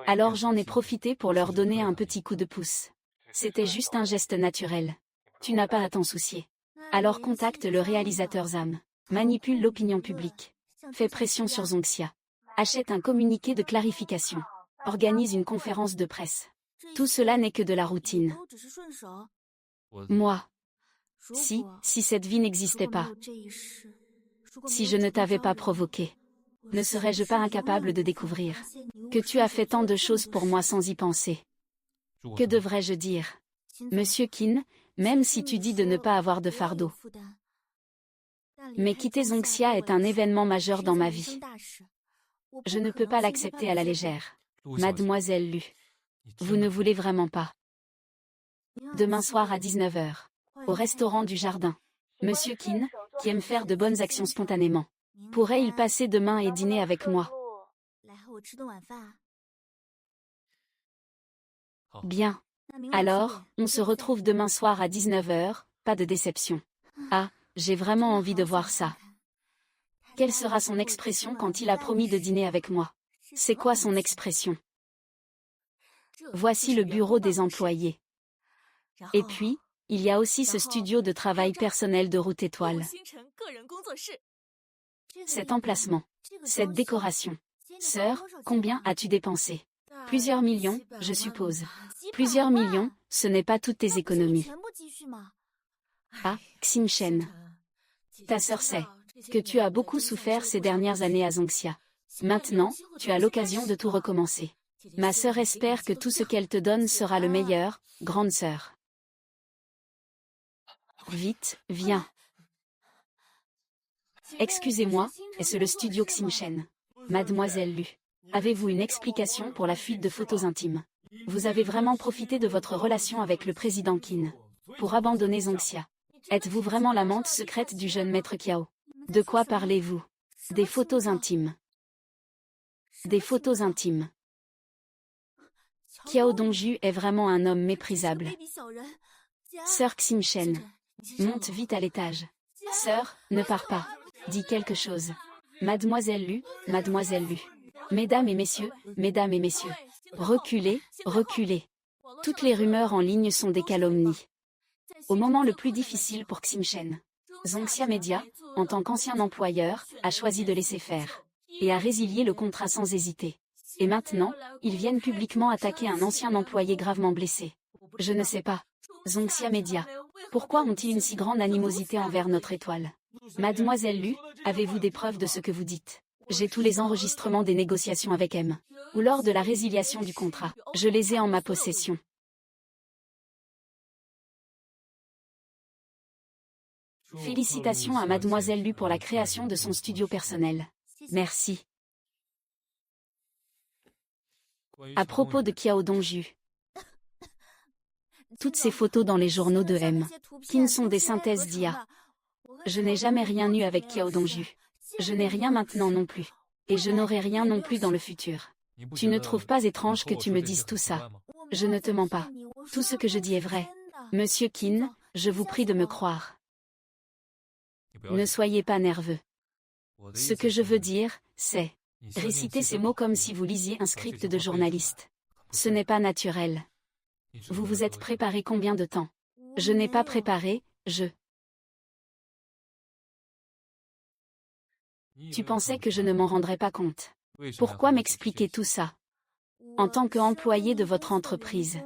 Alors j'en ai profité pour leur donner un petit coup de pouce. C'était juste un geste naturel. Tu n'as pas à t'en soucier. Alors contacte le réalisateur Zhang. Manipule l'opinion publique. Fais pression sur Zongxia. Achète un communiqué de clarification. Organise une conférence de presse. Tout cela n'est que de la routine. Moi. Si cette vie n'existait pas. Si je ne t'avais pas provoqué. Ne serais-je pas incapable de découvrir que tu as fait tant de choses pour moi sans y penser? Que devrais-je dire? Monsieur Qin, même si tu dis de ne pas avoir de fardeau. Mais quitter Zongxia est un événement majeur dans ma vie. Je ne peux pas l'accepter à la légère. Mademoiselle Lu. Vous ne voulez vraiment pas. Demain soir à 19 h, au restaurant du jardin. Monsieur Qin, qui aime faire de bonnes actions spontanément, pourrait-il passer demain et dîner avec moi? Bien. Alors, on se retrouve demain soir à 19 h, pas de déception. Ah, j'ai vraiment envie de voir ça. Quelle sera son expression quand il a promis de dîner avec moi? C'est quoi son expression? Voici le bureau des employés. Et puis, il y a aussi ce studio de travail personnel de Route Étoile. Cet emplacement, cette décoration. Sœur, combien as-tu dépensé? Plusieurs millions, je suppose. Plusieurs millions, ce n'est pas toutes tes économies. Ah, Xingchen. Ta sœur sait que tu as beaucoup souffert ces dernières années à Zongxia. Maintenant, tu as l'occasion de tout recommencer. Ma sœur espère que tout ce qu'elle te donne sera le meilleur, grande sœur. Vite, viens. Excusez-moi, est-ce le studio Xingchen? Mademoiselle Lu, avez-vous une explication pour la fuite de photos intimes? Vous avez vraiment profité de votre relation avec le président Qin pour abandonner Zongxia. Êtes-vous vraiment l'amante secrète du jeune maître Qiao? De quoi parlez-vous? Des photos intimes. Des photos intimes. Qiao Dongju est vraiment un homme méprisable. Sœur Xingchen, monte vite à l'étage. Sœur, ne pars pas. Dis quelque chose. Mademoiselle Lu, Mademoiselle Lu. Mesdames et messieurs, reculez, reculez. Toutes les rumeurs en ligne sont des calomnies. Au moment le plus difficile pour Xingchen, Zongxia Media, en tant qu'ancien employeur, a choisi de laisser faire et a résilié le contrat sans hésiter. Et maintenant, ils viennent publiquement attaquer un ancien employé gravement blessé. Je ne sais pas. Zongxia Media. Pourquoi ont-ils une si grande animosité envers notre étoile? Mademoiselle Lu, avez-vous des preuves de ce que vous dites? J'ai tous les enregistrements des négociations avec M. Ou lors de la résiliation du contrat. Je les ai en ma possession. Félicitations à Mademoiselle Lu pour la création de son studio personnel. Merci. À propos de Qiao Dongju. Toutes ces photos dans les journaux de M. Qin sont des synthèses d'IA. Je n'ai jamais rien eu avec Qiao Dongju. Je n'ai rien maintenant non plus. Et je n'aurai rien non plus dans le futur. Tu ne trouves pas étrange que tu me dises tout ça? Je ne te mens pas. Tout ce que je dis est vrai. Monsieur Qin, je vous prie de me croire. Ne soyez pas nerveux. Ce que je veux dire, c'est réciter ces mots comme si vous lisiez un script de journaliste. Ce n'est pas naturel. Vous vous êtes préparé combien de temps? Je n'ai pas préparé, Tu pensais que je ne m'en rendrais pas compte. Pourquoi m'expliquer tout ça? En tant qu'employé de votre entreprise.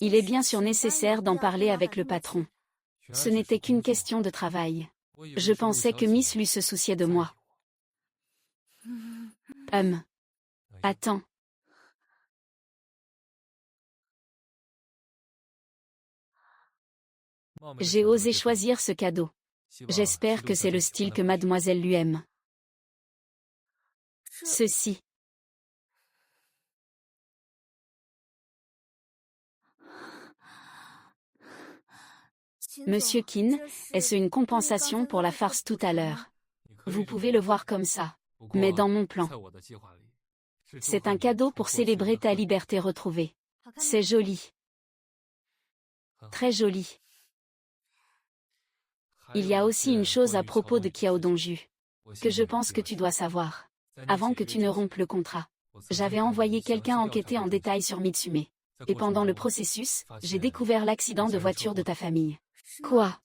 Il est bien sûr nécessaire d'en parler avec le patron. Ce n'était qu'une question de travail. Je pensais que Miss Lu se souciait de moi. Attends. J'ai osé choisir ce cadeau. J'espère que c'est le style que mademoiselle lui aime. Ceci. Monsieur Qin, est-ce une compensation pour la farce tout à l'heure? Vous pouvez le voir comme ça. Mais dans mon plan. C'est un cadeau pour célébrer ta liberté retrouvée. C'est joli. Très joli. Il y a aussi une chose à propos de Qiao Dongju que je pense que tu dois savoir. Avant que tu ne rompes le contrat, j'avais envoyé quelqu'un enquêter en détail sur Mitsume. Et pendant le processus, j'ai découvert l'accident de voiture de ta famille. Quoi?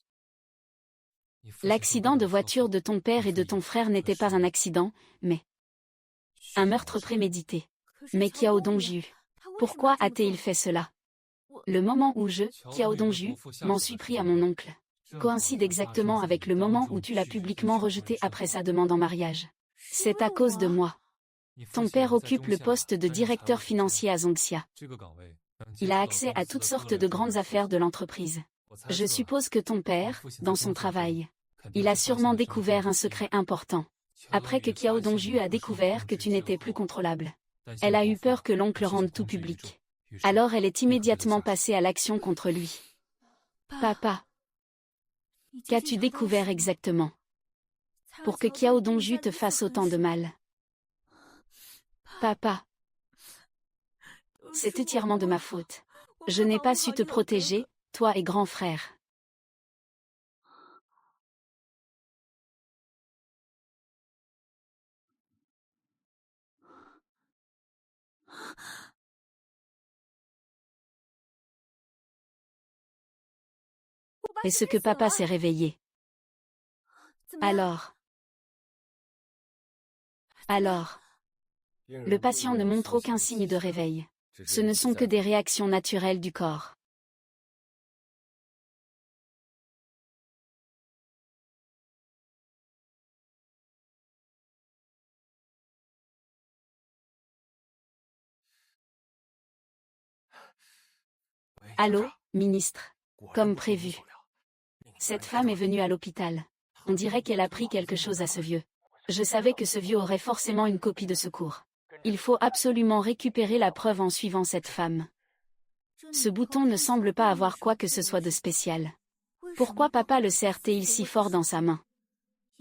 L'accident de voiture de ton père et de ton frère n'était pas un accident, mais un meurtre prémédité. Mais Qiao Dongju, pourquoi a-t-il fait cela? Le moment où Qiao Dongju, m'en suis pris à mon oncle, coïncide exactement avec le moment où tu l'as publiquement rejeté après sa demande en mariage. C'est à cause de moi. Ton père occupe le poste de directeur financier à Zongxia. Il a accès à toutes sortes de grandes affaires de l'entreprise. Je suppose que ton père, dans son travail, il a sûrement découvert un secret important. Après que Qiao Dongju a découvert que tu n'étais plus contrôlable, elle a eu peur que l'oncle rende tout public. Alors elle est immédiatement passée à l'action contre lui. Papa, qu'as-tu découvert exactement pour que Qiao Dongju te fasse autant de mal? Papa, c'est entièrement de ma faute. Je n'ai pas su te protéger, toi et grand frère. Est-ce que papa s'est réveillé? Alors, le patient ne montre aucun signe de réveil. Ce ne sont que des réactions naturelles du corps. Allô, ministre. Comme prévu. Cette femme est venue à l'hôpital. On dirait qu'elle a pris quelque chose à ce vieux. Je savais que ce vieux aurait forcément une copie de secours. Il faut absolument récupérer la preuve en suivant cette femme. Ce bouton ne semble pas avoir quoi que ce soit de spécial. Pourquoi papa le serre-t-il si fort dans sa main?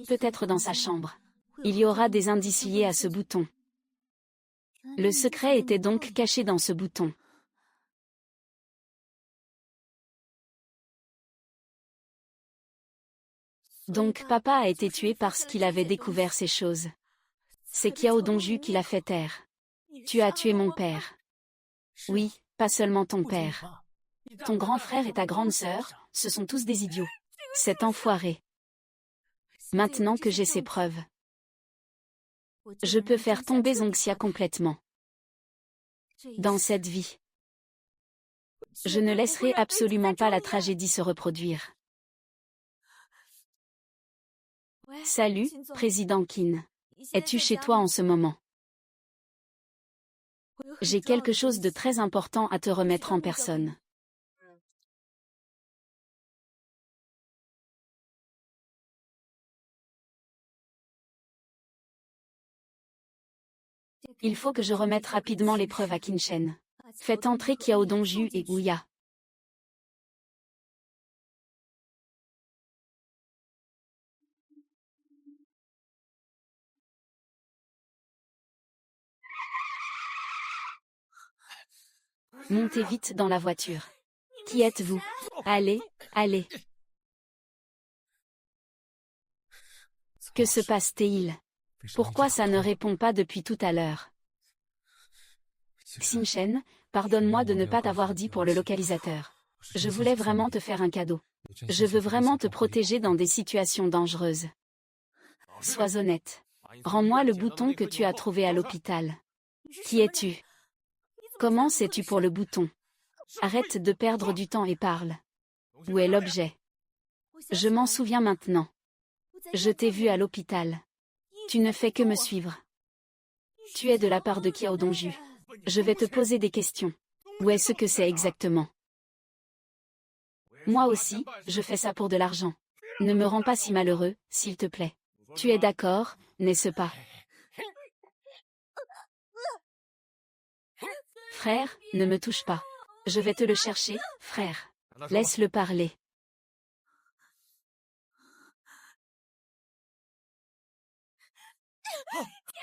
Peut-être dans sa chambre. Il y aura des indices liés à ce bouton. Le secret était donc caché dans ce bouton. Donc papa a été tué parce qu'il avait découvert ces choses. C'est Qiao Dongju qui l'a fait taire. Tu as tué mon père. Oui, pas seulement ton père. Ton grand frère et ta grande sœur, ce sont tous des idiots. Cet enfoiré. Maintenant que j'ai ces preuves, je peux faire tomber Zongxia complètement. Dans cette vie, je ne laisserai absolument pas la tragédie se reproduire. Salut, président Qin. Es-tu chez toi en ce moment? J'ai quelque chose de très important à te remettre en personne. Il faut que je remette rapidement les preuves à Qinshen. Faites entrer Qiao Dongju et Ouya. Montez vite dans la voiture. Qui êtes-vous? Allez, allez. Que se passe-t-il? Pourquoi ça ne répond pas depuis tout à l'heure? Qinshen, pardonne-moi de ne pas t'avoir dit pour le localisateur. Je voulais vraiment te faire un cadeau. Je veux vraiment te protéger dans des situations dangereuses. Sois honnête. Rends-moi le bouton que tu as trouvé à l'hôpital. Qui es-tu? Comment sais-tu pour le bouton? Arrête de perdre du temps et parle. Où est l'objet? Je m'en souviens maintenant. Je t'ai vu à l'hôpital. Tu ne fais que me suivre. Tu es de la part de Qiao Dongju. Je vais te poser des questions. Où est-ce que c'est exactement? Moi aussi, je fais ça pour de l'argent. Ne me rends pas si malheureux, s'il te plaît. Tu es d'accord, n'est-ce pas? Frère, ne me touche pas. Je vais te le chercher, frère. Laisse-le parler.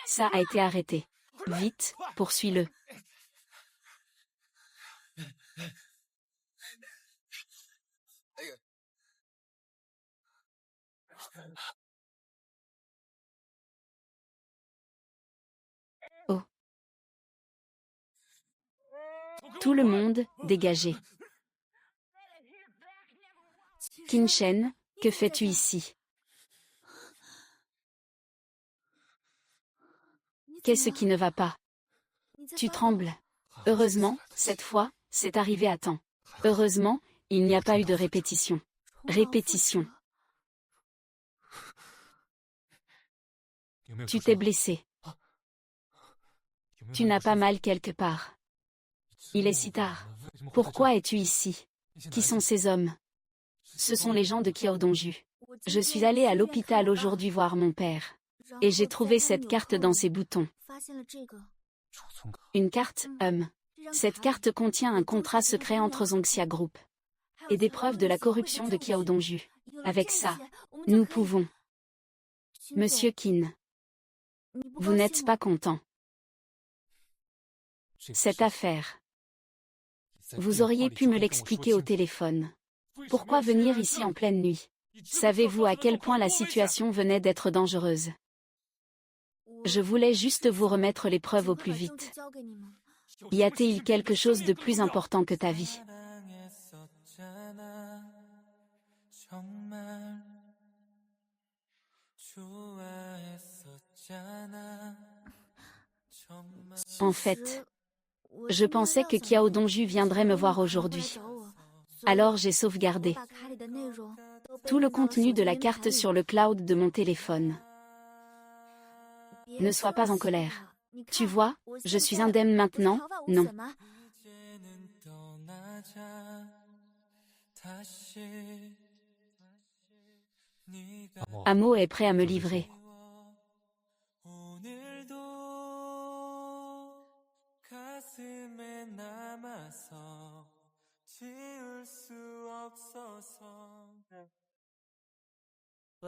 Ça a été arrêté. Vite, poursuis-le. Oh. Tout le monde, dégagez. Qin Shen, que fais-tu ici? Qu'est-ce qui ne va pas? Tu trembles. Heureusement, cette fois, c'est arrivé à temps. Heureusement, il n'y a pas eu de répétition. Répétition. Tu t'es blessé. Tu n'as pas mal quelque part. Il est si tard. Pourquoi es-tu ici? Qui sont ces hommes? Ce sont les gens de Qiao Dongju. Je suis allée à l'hôpital aujourd'hui voir mon père. Et j'ai trouvé cette carte dans ses boutons. Une carte, Cette carte contient un contrat secret entre Zongxia Group et des preuves de la corruption de Qiao Dongju. Avec ça, nous pouvons. Monsieur Qin, vous n'êtes pas content. Cette affaire. Vous auriez pu me l'expliquer au téléphone. Pourquoi venir ici en pleine nuit? Savez-vous à quel point la situation venait d'être dangereuse? Je voulais juste vous remettre les preuves au plus vite. Y a-t-il quelque chose de plus important que ta vie? En fait, je pensais que Qiao Dongju viendrait me voir aujourd'hui. Alors j'ai sauvegardé tout le contenu de la carte sur le cloud de mon téléphone. Ne sois pas en colère. Tu vois, je suis indemne maintenant, non. Amo est prêt à me livrer.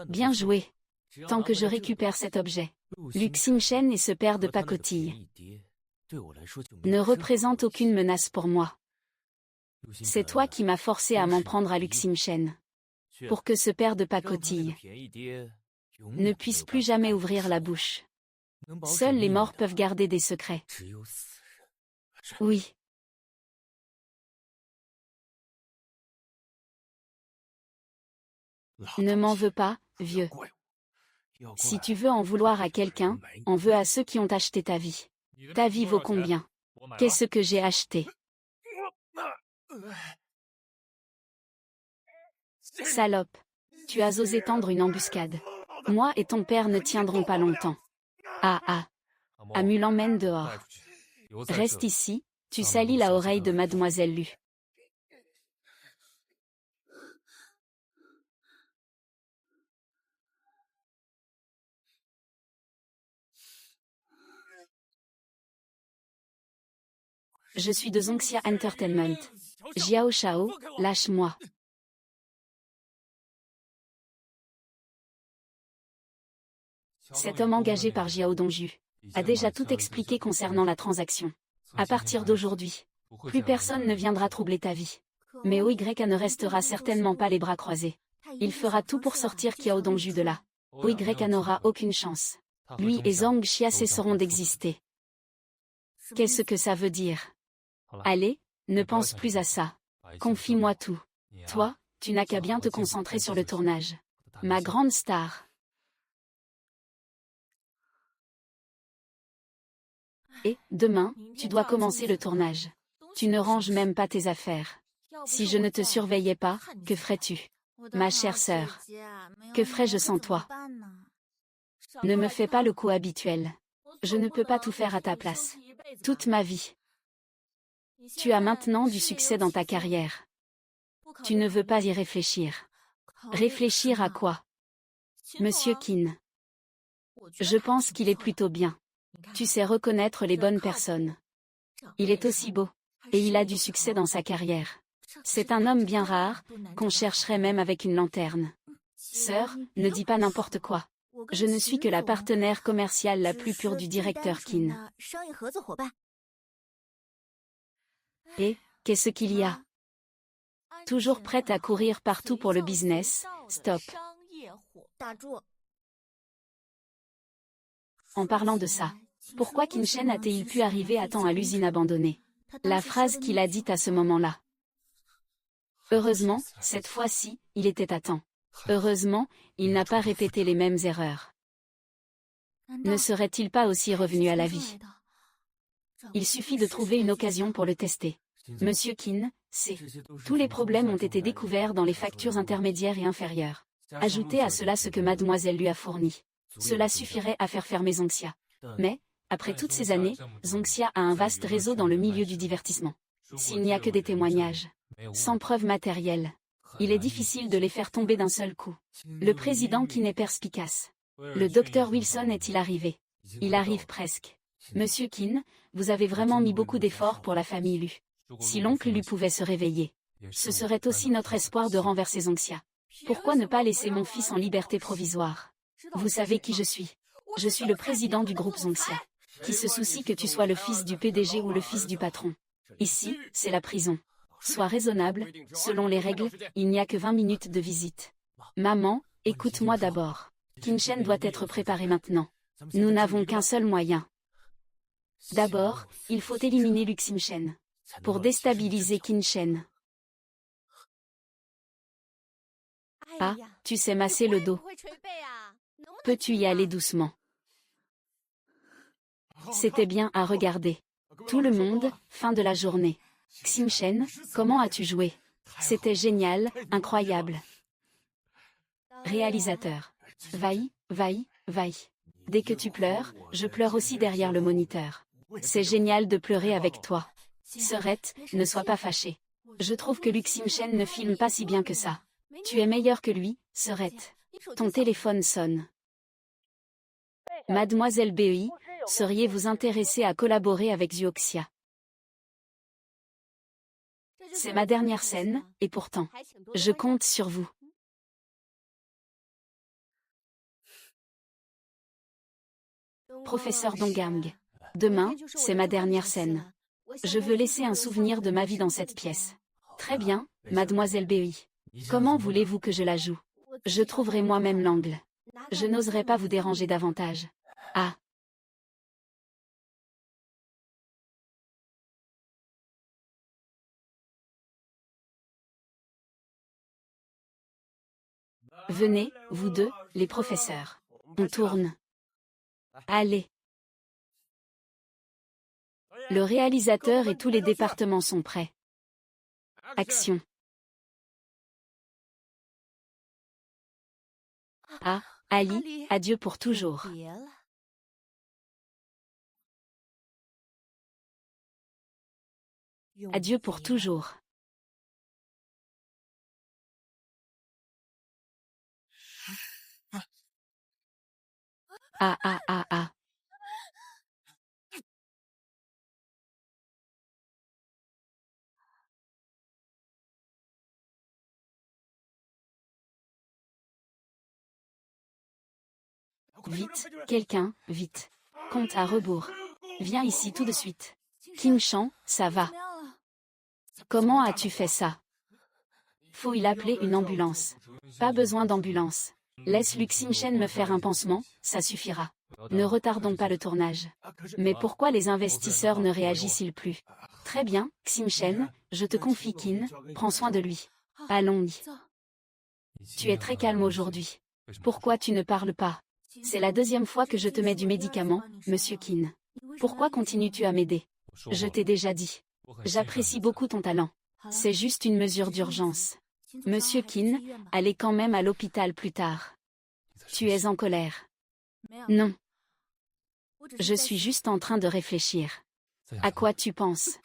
Bien joué. Tant que je récupère cet objet. Lu Xingshen et ce père de pacotille ne représente aucune menace pour moi. C'est toi qui m'as forcé à m'en prendre à Lu Xingshen. Pour que ce père de pacotille ne puisse plus jamais ouvrir la bouche. Seuls les morts peuvent garder des secrets. Oui. Ne m'en veux pas, vieux. Si tu veux en vouloir à quelqu'un, en veux à ceux qui ont acheté ta vie. Ta vie vaut combien? Qu'est-ce que j'ai acheté? Salope. Tu as osé tendre une embuscade. Moi et ton père ne tiendrons pas longtemps. Ah ah. Amu l'emmène dehors. Reste ici, tu salis la oreille de mademoiselle Lu. Je suis de Zongxia Entertainment. Jiao Shao, lâche-moi. Cet homme engagé par Qiao Dongju a déjà tout expliqué concernant la transaction. À partir d'aujourd'hui, plus personne ne viendra troubler ta vie. Mais Oyka ne restera certainement pas les bras croisés. Il fera tout pour sortir Qiao Dongju de là. Oyka n'aura aucune chance. Lui et Zongxia cesseront d'exister. Qu'est-ce que ça veut dire? Allez, ne pense plus à ça. Confie-moi tout. Toi, tu n'as qu'à bien te concentrer sur le tournage. Ma grande star. Et, demain, tu dois commencer le tournage. Tu ne ranges même pas tes affaires. Si je ne te surveillais pas, que ferais-tu? Ma chère sœur. Que ferais-je sans toi? Ne me fais pas le coup habituel. Je ne peux pas tout faire à ta place. Toute ma vie. Tu as maintenant du succès dans ta carrière. Tu ne veux pas y réfléchir. Réfléchir à quoi? Monsieur Qin. Je pense qu'il est plutôt bien. Tu sais reconnaître les bonnes personnes. Il est aussi beau. Et il a du succès dans sa carrière. C'est un homme bien rare, qu'on chercherait même avec une lanterne. Sœur, ne dis pas n'importe quoi. Je ne suis que la partenaire commerciale la plus pure du directeur Qin. Et, qu'est-ce qu'il y a? Toujours prête à courir partout pour le business, stop. En parlant de ça, pourquoi Qin Shen a-t-il pu arriver à temps à l'usine abandonnée? La phrase qu'il a dite à ce moment-là. Heureusement, cette fois-ci, il était à temps. Heureusement, il n'a pas répété les mêmes erreurs. Ne serait-il pas aussi revenu à la vie? Il suffit de trouver une occasion pour le tester. Monsieur Qin, tous les problèmes ont été découverts dans les factures intermédiaires et inférieures. Ajoutez à cela ce que mademoiselle lui a fourni. Cela suffirait à faire fermer Zongxia. Mais, après toutes ces années, Zongxia a un vaste réseau dans le milieu du divertissement. S'il n'y a que des témoignages, sans preuves matérielles, il est difficile de les faire tomber d'un seul coup. Le président Qin est perspicace. Le docteur Wilson est-il arrivé? Il arrive presque. Monsieur Qin, vous avez vraiment mis beaucoup d'efforts pour la famille Lu. Si l'oncle Lu pouvait se réveiller, ce serait aussi notre espoir de renverser Zongxia. Pourquoi ne pas laisser mon fils en liberté provisoire? Vous savez qui je suis? Je suis le président du groupe Zongxia, qui se soucie que tu sois le fils du PDG ou le fils du patron. Ici, c'est la prison. Sois raisonnable, selon les règles, il n'y a que 20 minutes de visite. Maman, écoute-moi d'abord. Qin Shen doit être préparé maintenant. Nous n'avons qu'un seul moyen. D'abord, il faut éliminer Lu Xingchen. Pour déstabiliser Qin Shen. Ah, tu sais masser le dos. Peux-tu y aller doucement? C'était bien à regarder. Tout le monde, fin de la journée. Xingchen, comment as-tu joué? C'était génial, incroyable. Réalisateur. Vaille, vaille, vaille. Dès que tu pleures, je pleure aussi derrière le moniteur. C'est génial de pleurer avec toi. Sœurette, ne sois pas fâchée. Je trouve que Lu Xingchen ne filme pas si bien que ça. Tu es meilleure que lui, Sœurette. Ton téléphone sonne. Mademoiselle Bei, seriez-vous intéressée à collaborer avec Zhuoxia? C'est ma dernière scène, et pourtant, je compte sur vous. Professeur Donggang. Demain, c'est ma dernière scène. Je veux laisser un souvenir de ma vie dans cette pièce. Très bien, mademoiselle Bei. Comment voulez-vous que je la joue? Je trouverai moi-même l'angle. Je n'oserais pas vous déranger davantage. Ah. Venez, vous deux, les professeurs. On tourne. Allez. Le réalisateur et tous les départements sont prêts. Action. Ah, Ali, adieu pour toujours. Adieu pour toujours. Ah ah ah ah. Vite, quelqu'un, vite. Compte à rebours. Viens ici tout de suite. Qin Shan, ça va. Comment as-tu fait ça? Faut-il appeler une ambulance? Pas besoin d'ambulance. Laisse Lu Xingchen me faire un pansement, ça suffira. Ne retardons pas le tournage. Mais pourquoi les investisseurs ne réagissent-ils plus? Très bien, Xingchen, je te confie Qin, prends soin de lui. Allons-y. Tu es très calme aujourd'hui. Pourquoi tu ne parles pas? C'est la deuxième fois que je te mets du médicament, monsieur Qin. Pourquoi continues-tu à m'aider? Je t'ai déjà dit. J'apprécie beaucoup ton talent. C'est juste une mesure d'urgence. Monsieur Qin, allez quand même à l'hôpital plus tard. Tu es en colère. Non. Je suis juste en train de réfléchir. À quoi tu penses?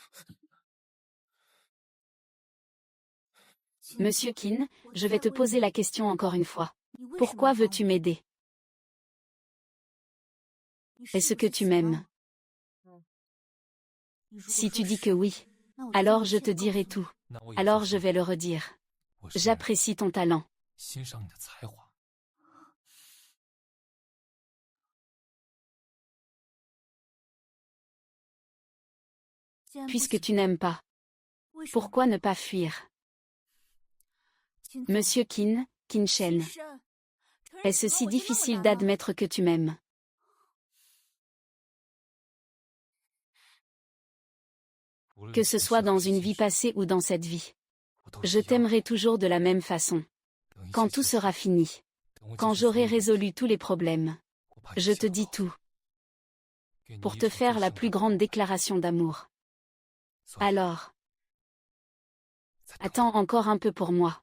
Monsieur Qin, je vais te poser la question encore une fois. Pourquoi veux-tu m'aider? Est-ce que tu m'aimes? Si tu dis que oui, alors je te dirai tout. Alors je vais le redire. J'apprécie ton talent. Puisque tu n'aimes pas, pourquoi ne pas fuir? Monsieur Qin, Qin Shen, est-ce si difficile d'admettre que tu m'aimes? Que ce soit dans une vie passée ou dans cette vie. Je t'aimerai toujours de la même façon. Quand tout sera fini. Quand j'aurai résolu tous les problèmes. Je te dis tout. Pour te faire la plus grande déclaration d'amour. Alors. Attends encore un peu pour moi.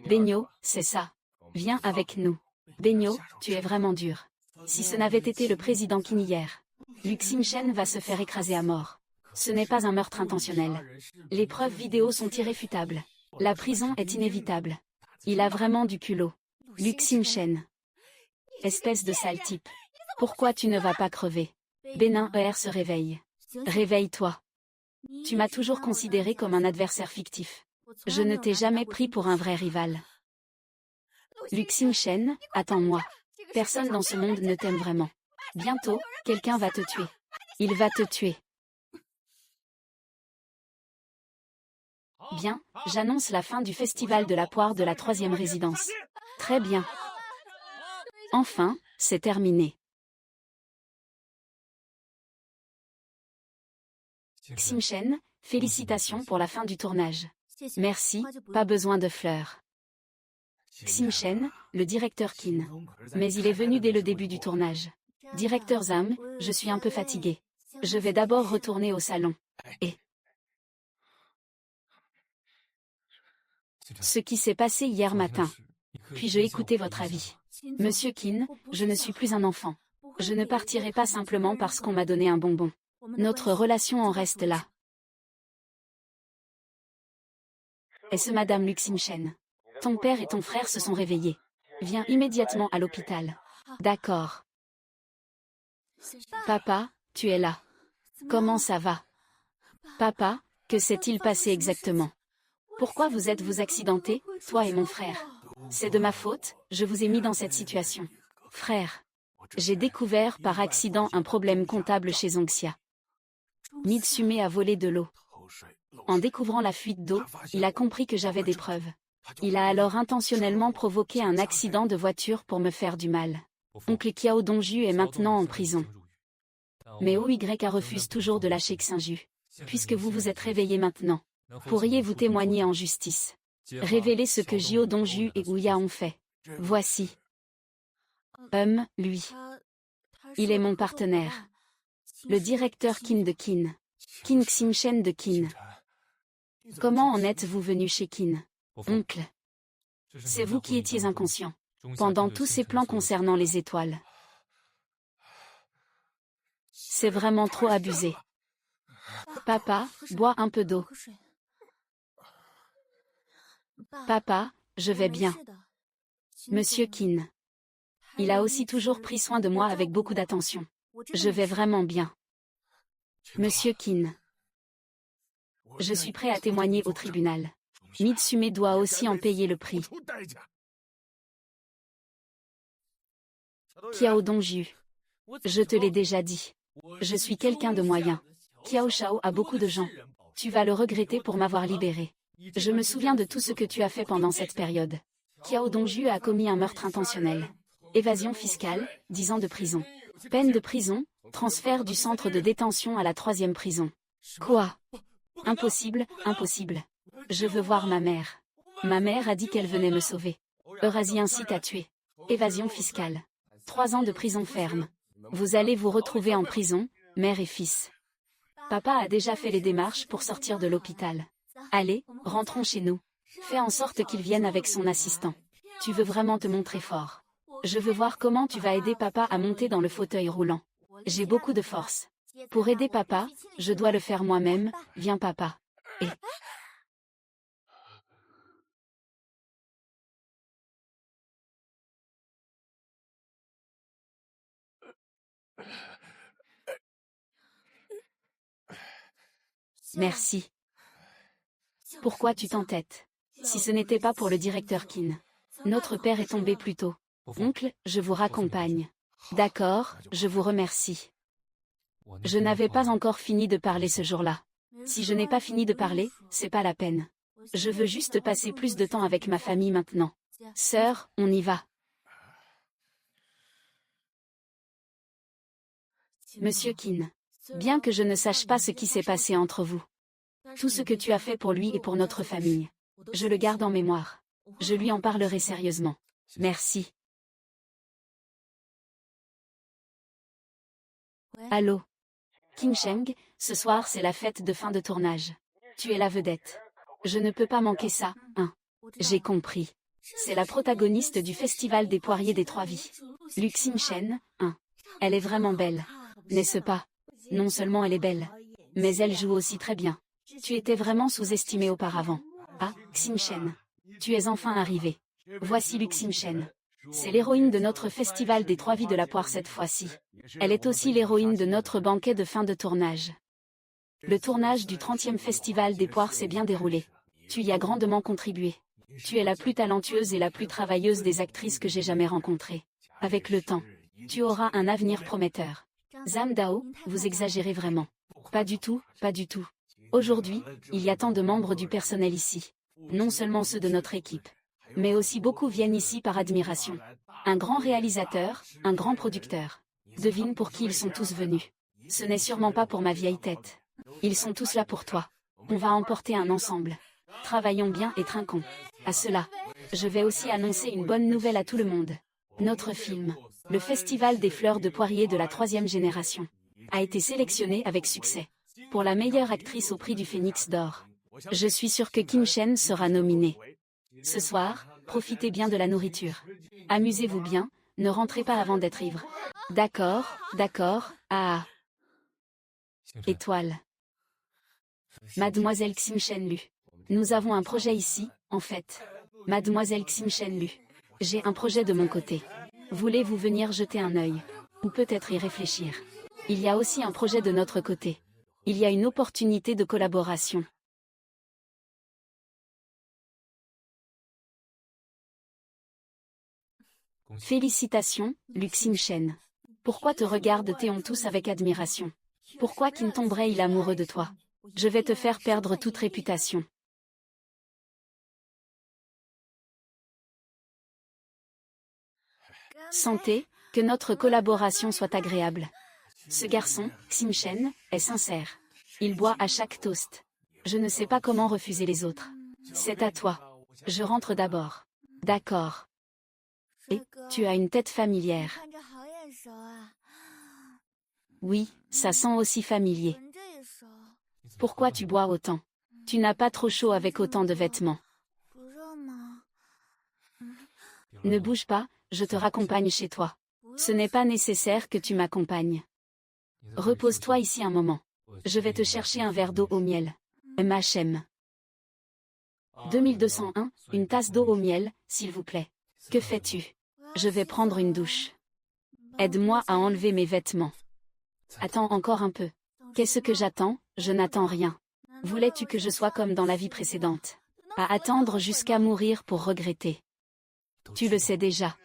Benyo, c'est ça. Viens avec nous. Benyo, tu es vraiment dur. Si ce n'avait été le président Qin hier, Luxin Shen va se faire écraser à mort. Ce n'est pas un meurtre intentionnel. Les preuves vidéo sont irréfutables. La prison est inévitable. Il a vraiment du culot. Luxin Shen. Espèce de sale type. Pourquoi tu ne vas pas crever? Bénin ER se réveille. Réveille-toi. Tu m'as toujours considéré comme un adversaire fictif. Je ne t'ai jamais pris pour un vrai rival. Luxin Shen, attends-moi. Personne dans ce monde ne t'aime vraiment. Bientôt, quelqu'un va te tuer. Il va te tuer. Bien, j'annonce la fin du festival de la poire de la 3e résidence. Très bien. Enfin, c'est terminé. Xim Shen, félicitations pour la fin du tournage. Merci, pas besoin de fleurs. Xim Shen, le directeur Qin. Mais il est venu dès le début du tournage. Directeur Zhang, je suis un peu fatigué. Je vais d'abord retourner au salon. Et ce qui s'est passé hier matin. Puis-je écouter votre avis? Monsieur Qin, je ne suis plus un enfant. Je ne partirai pas simplement parce qu'on m'a donné un bonbon. Notre relation en reste là. Est-ce Madame Luxin Shen? Ton père et ton frère se sont réveillés. Viens immédiatement à l'hôpital. D'accord. Papa, tu es là. Comment ça va? Papa, que s'est-il passé exactement? Pourquoi vous êtes-vous accidenté, toi et mon frère? C'est de ma faute, je vous ai mis dans cette situation. Frère. J'ai découvert par accident un problème comptable chez Zongxia. Mitsume a volé de l'eau. En découvrant la fuite d'eau, il a compris que j'avais des preuves. Il a alors intentionnellement provoqué un accident de voiture pour me faire du mal. Oncle Qiao Dongju est maintenant en prison. Mais OY refuse toujours de lâcher Xinju. Puisque vous vous êtes réveillé maintenant, pourriez-vous témoigner en justice? Révéler ce que Jio Dongju et Ouya ont fait. Voici. Lui. Il est mon partenaire. Le directeur Qin de Qin. Qin Xim Shen de Qin. Comment en êtes-vous venu chez Qin? Oncle. C'est vous qui étiez inconscient. Pendant tous ces plans concernant les étoiles. C'est vraiment trop abusé. Papa, bois un peu d'eau. Papa, je vais bien. Monsieur Qin. Il a aussi toujours pris soin de moi avec beaucoup d'attention. Je vais vraiment bien. Monsieur Qin. Je suis prêt à témoigner au tribunal. Mitsume doit aussi en payer le prix. Qiao Dongju. Je te l'ai déjà dit. Je suis quelqu'un de moyen. Qiao Shao a beaucoup de gens. Tu vas le regretter pour m'avoir libéré. Je me souviens de tout ce que tu as fait pendant cette période. Qiao Dongju a commis un meurtre intentionnel. Évasion fiscale, 10 ans de prison. Peine de prison, transfert du centre de détention à la 3e prison. Quoi? Impossible, impossible. Je veux voir ma mère. Ma mère a dit qu'elle venait me sauver. Eurasie incite à tuer. Évasion fiscale. 3 ans de prison ferme. Vous allez vous retrouver en prison, mère et fils. Papa a déjà fait les démarches pour sortir de l'hôpital. Allez, rentrons chez nous. Fais en sorte qu'il vienne avec son assistant. Tu veux vraiment te montrer fort. Je veux voir comment tu vas aider papa à monter dans le fauteuil roulant. J'ai beaucoup de force. Pour aider papa, je dois le faire moi-même. Viens papa. Et... Merci. Pourquoi tu t'entêtes? Si ce n'était pas pour le directeur Kin. Notre père est tombé plus tôt. Oncle, je vous raccompagne. D'accord, je vous remercie. Je n'avais pas encore fini de parler ce jour-là. Si je n'ai pas fini de parler, c'est pas la peine. Je veux juste passer plus de temps avec ma famille maintenant. Sœur, on y va. Monsieur Kin. Bien que je ne sache pas ce qui s'est passé entre vous. Tout ce que tu as fait pour lui et pour notre famille. Je le garde en mémoire. Je lui en parlerai sérieusement. Merci. Allô. Kim Sheng, ce soir c'est la fête de fin de tournage. Tu es la vedette. Je ne peux pas manquer ça, hein. J'ai compris. C'est la protagoniste du Festival des Poiriers des Trois Vies. Luc Simchen, hein. Elle est vraiment belle. N'est-ce pas? Non seulement elle est belle, mais elle joue aussi très bien. Tu étais vraiment sous-estimé auparavant. Ah, Ximchen. Tu es enfin arrivé. Voici Luc Simchen. C'est l'héroïne de notre Festival des Trois Vies de la Poire cette fois-ci. Elle est aussi l'héroïne de notre banquet de fin de tournage. Le tournage du 30e Festival des Poires s'est bien déroulé. Tu y as grandement contribué. Tu es la plus talentueuse et la plus travailleuse des actrices que j'ai jamais rencontrées. Avec le temps, tu auras un avenir prometteur. Zhang Dao, vous exagérez vraiment. Pas du tout, pas du tout. Aujourd'hui, il y a tant de membres du personnel ici. Non seulement ceux de notre équipe, mais aussi beaucoup viennent ici par admiration. Un grand réalisateur, un grand producteur. Devine pour qui ils sont tous venus. Ce n'est sûrement pas pour ma vieille tête. Ils sont tous là pour toi. On va emporter un ensemble. Travaillons bien et trinquons. À cela, je vais aussi annoncer une bonne nouvelle à tout le monde. Notre film, le Festival des Fleurs de Poirier de la 3e génération, a été sélectionné avec succès pour la meilleure actrice au prix du Phénix d'Or. Je suis sûre que Kim Shen sera nominée. Ce soir, profitez bien de la nourriture. Amusez-vous bien, ne rentrez pas avant d'être ivre. D'accord, d'accord, ah. Étoile. Mademoiselle Ximchen Lu. Nous avons un projet ici, en fait. Mademoiselle Ximchen Lu. J'ai un projet de mon côté. Voulez-vous venir jeter un œil? Ou peut-être y réfléchir. Il y a aussi un projet de notre côté. Il y a une opportunité de collaboration. Félicitations, Luc Simchen. Pourquoi te regardent Théon tous avec admiration? Pourquoi Kim tomberait il amoureux de toi? Je vais te faire perdre toute réputation. Santé, que notre collaboration soit agréable. Ce garçon, Ximchen, est sincère. Il boit à chaque toast. Je ne sais pas comment refuser les autres. C'est à toi. Je rentre d'abord. D'accord. Et, tu as une tête familière. Oui, ça sent aussi familier. Pourquoi tu bois autant? Tu n'as pas trop chaud avec autant de vêtements. Ne bouge pas, je te raccompagne chez toi. Ce n'est pas nécessaire que tu m'accompagnes. Repose-toi ici un moment. Je vais te chercher un verre d'eau au miel. MHM. 2201, une tasse d'eau au miel, s'il vous plaît. Que fais-tu? Je vais prendre une douche. Aide-moi à enlever mes vêtements. Attends encore un peu. Qu'est-ce que j'attends? Je n'attends rien. Voulais-tu que je sois comme dans la vie précédente? À attendre jusqu'à mourir pour regretter. Tu le sais déjà.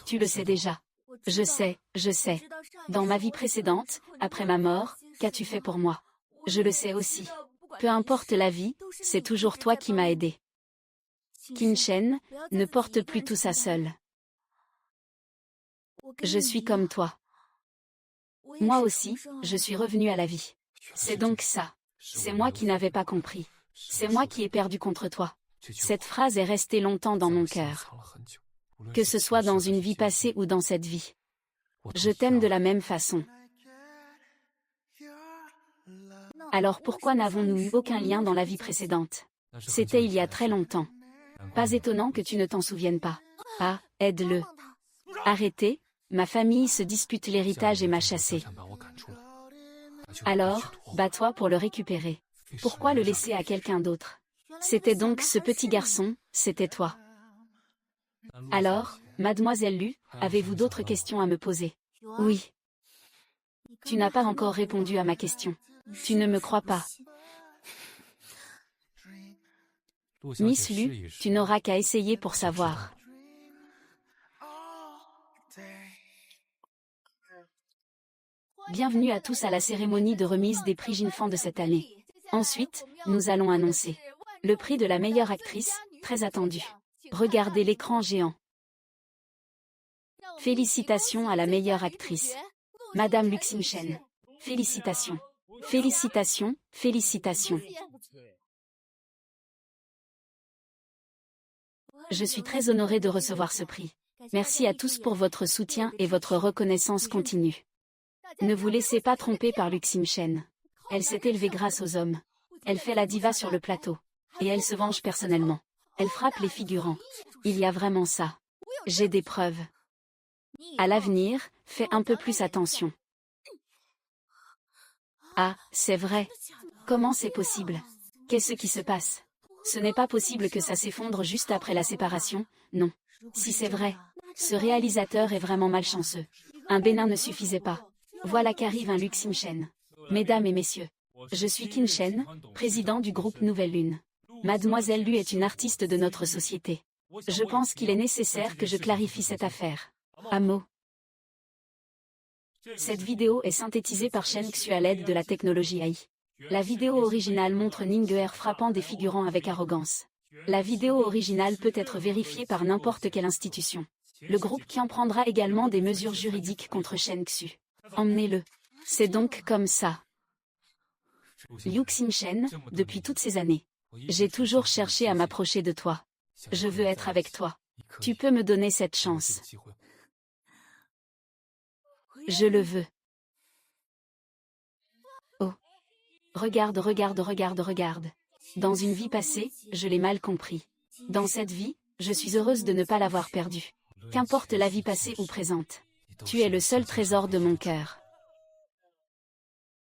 Tu le sais déjà. Je sais, je sais. Dans ma vie précédente, après ma mort, qu'as-tu fait pour moi? Je le sais aussi. Peu importe la vie, c'est toujours toi qui m'as aidé. Kim Shen, ne porte plus tout ça seul. Je suis comme toi. Moi aussi, je suis revenu à la vie. C'est donc ça. C'est moi qui n'avais pas compris. C'est moi qui ai perdu contre toi. Cette phrase est restée longtemps dans mon cœur. Que ce soit dans une vie passée ou dans cette vie. Je t'aime de la même façon. Alors pourquoi n'avons-nous eu aucun lien dans la vie précédente? C'était il y a très longtemps. Pas étonnant que tu ne t'en souviennes pas. Ah, aide-le. Arrêtez, ma famille se dispute l'héritage et m'a chassé. Alors, bats-toi pour le récupérer. Pourquoi le laisser à quelqu'un d'autre? C'était donc ce petit garçon, c'était toi. Alors, mademoiselle Lu, avez-vous d'autres questions à me poser? Oui. Tu n'as pas encore répondu à ma question. Tu ne me crois pas. Miss Lu, tu n'auras qu'à essayer pour savoir. Bienvenue à tous à la cérémonie de remise des prix Jinfan de cette année. Ensuite, nous allons annoncer le prix de la meilleure actrice, très attendu. Regardez l'écran géant. Félicitations à la meilleure actrice. Madame Lu Xingchen. Félicitations. Félicitations, félicitations. Je suis très honorée de recevoir ce prix. Merci à tous pour votre soutien et votre reconnaissance continue. Ne vous laissez pas tromper par Lu Xingchen. Elle s'est élevée grâce aux hommes. Elle fait la diva sur le plateau. Et elle se venge personnellement. Elle frappe les figurants. Il y a vraiment ça. J'ai des preuves. À l'avenir, fais un peu plus attention. Ah, c'est vrai. Comment c'est possible? Qu'est-ce qui se passe? Ce n'est pas possible que ça s'effondre juste après la séparation, non. Si c'est vrai, ce réalisateur est vraiment malchanceux. Un bénin ne suffisait pas. Voilà qu'arrive un Lu Xingchen. Mesdames et messieurs, je suis Qin Shen, président du groupe Nouvelle Lune. Mademoiselle Lu est une artiste de notre société. Je pense qu'il est nécessaire que je clarifie cette affaire. Amo. Cette vidéo est synthétisée par Shen Xu à l'aide de la technologie AI. La vidéo originale montre Ninger frappant des figurants avec arrogance. La vidéo originale peut être vérifiée par n'importe quelle institution. Le groupe qui en prendra également des mesures juridiques contre Shen Xu. Emmenez-le. C'est donc comme ça. Lu Xingchen, depuis toutes ces années. J'ai toujours cherché à m'approcher de toi. Je veux être avec toi. Tu peux me donner cette chance. Je le veux. Oh. Regarde, regarde, regarde, regarde. Dans une vie passée, je l'ai mal compris. Dans cette vie, je suis heureuse de ne pas l'avoir perdu. Qu'importe la vie passée ou présente. Tu es le seul trésor de mon cœur.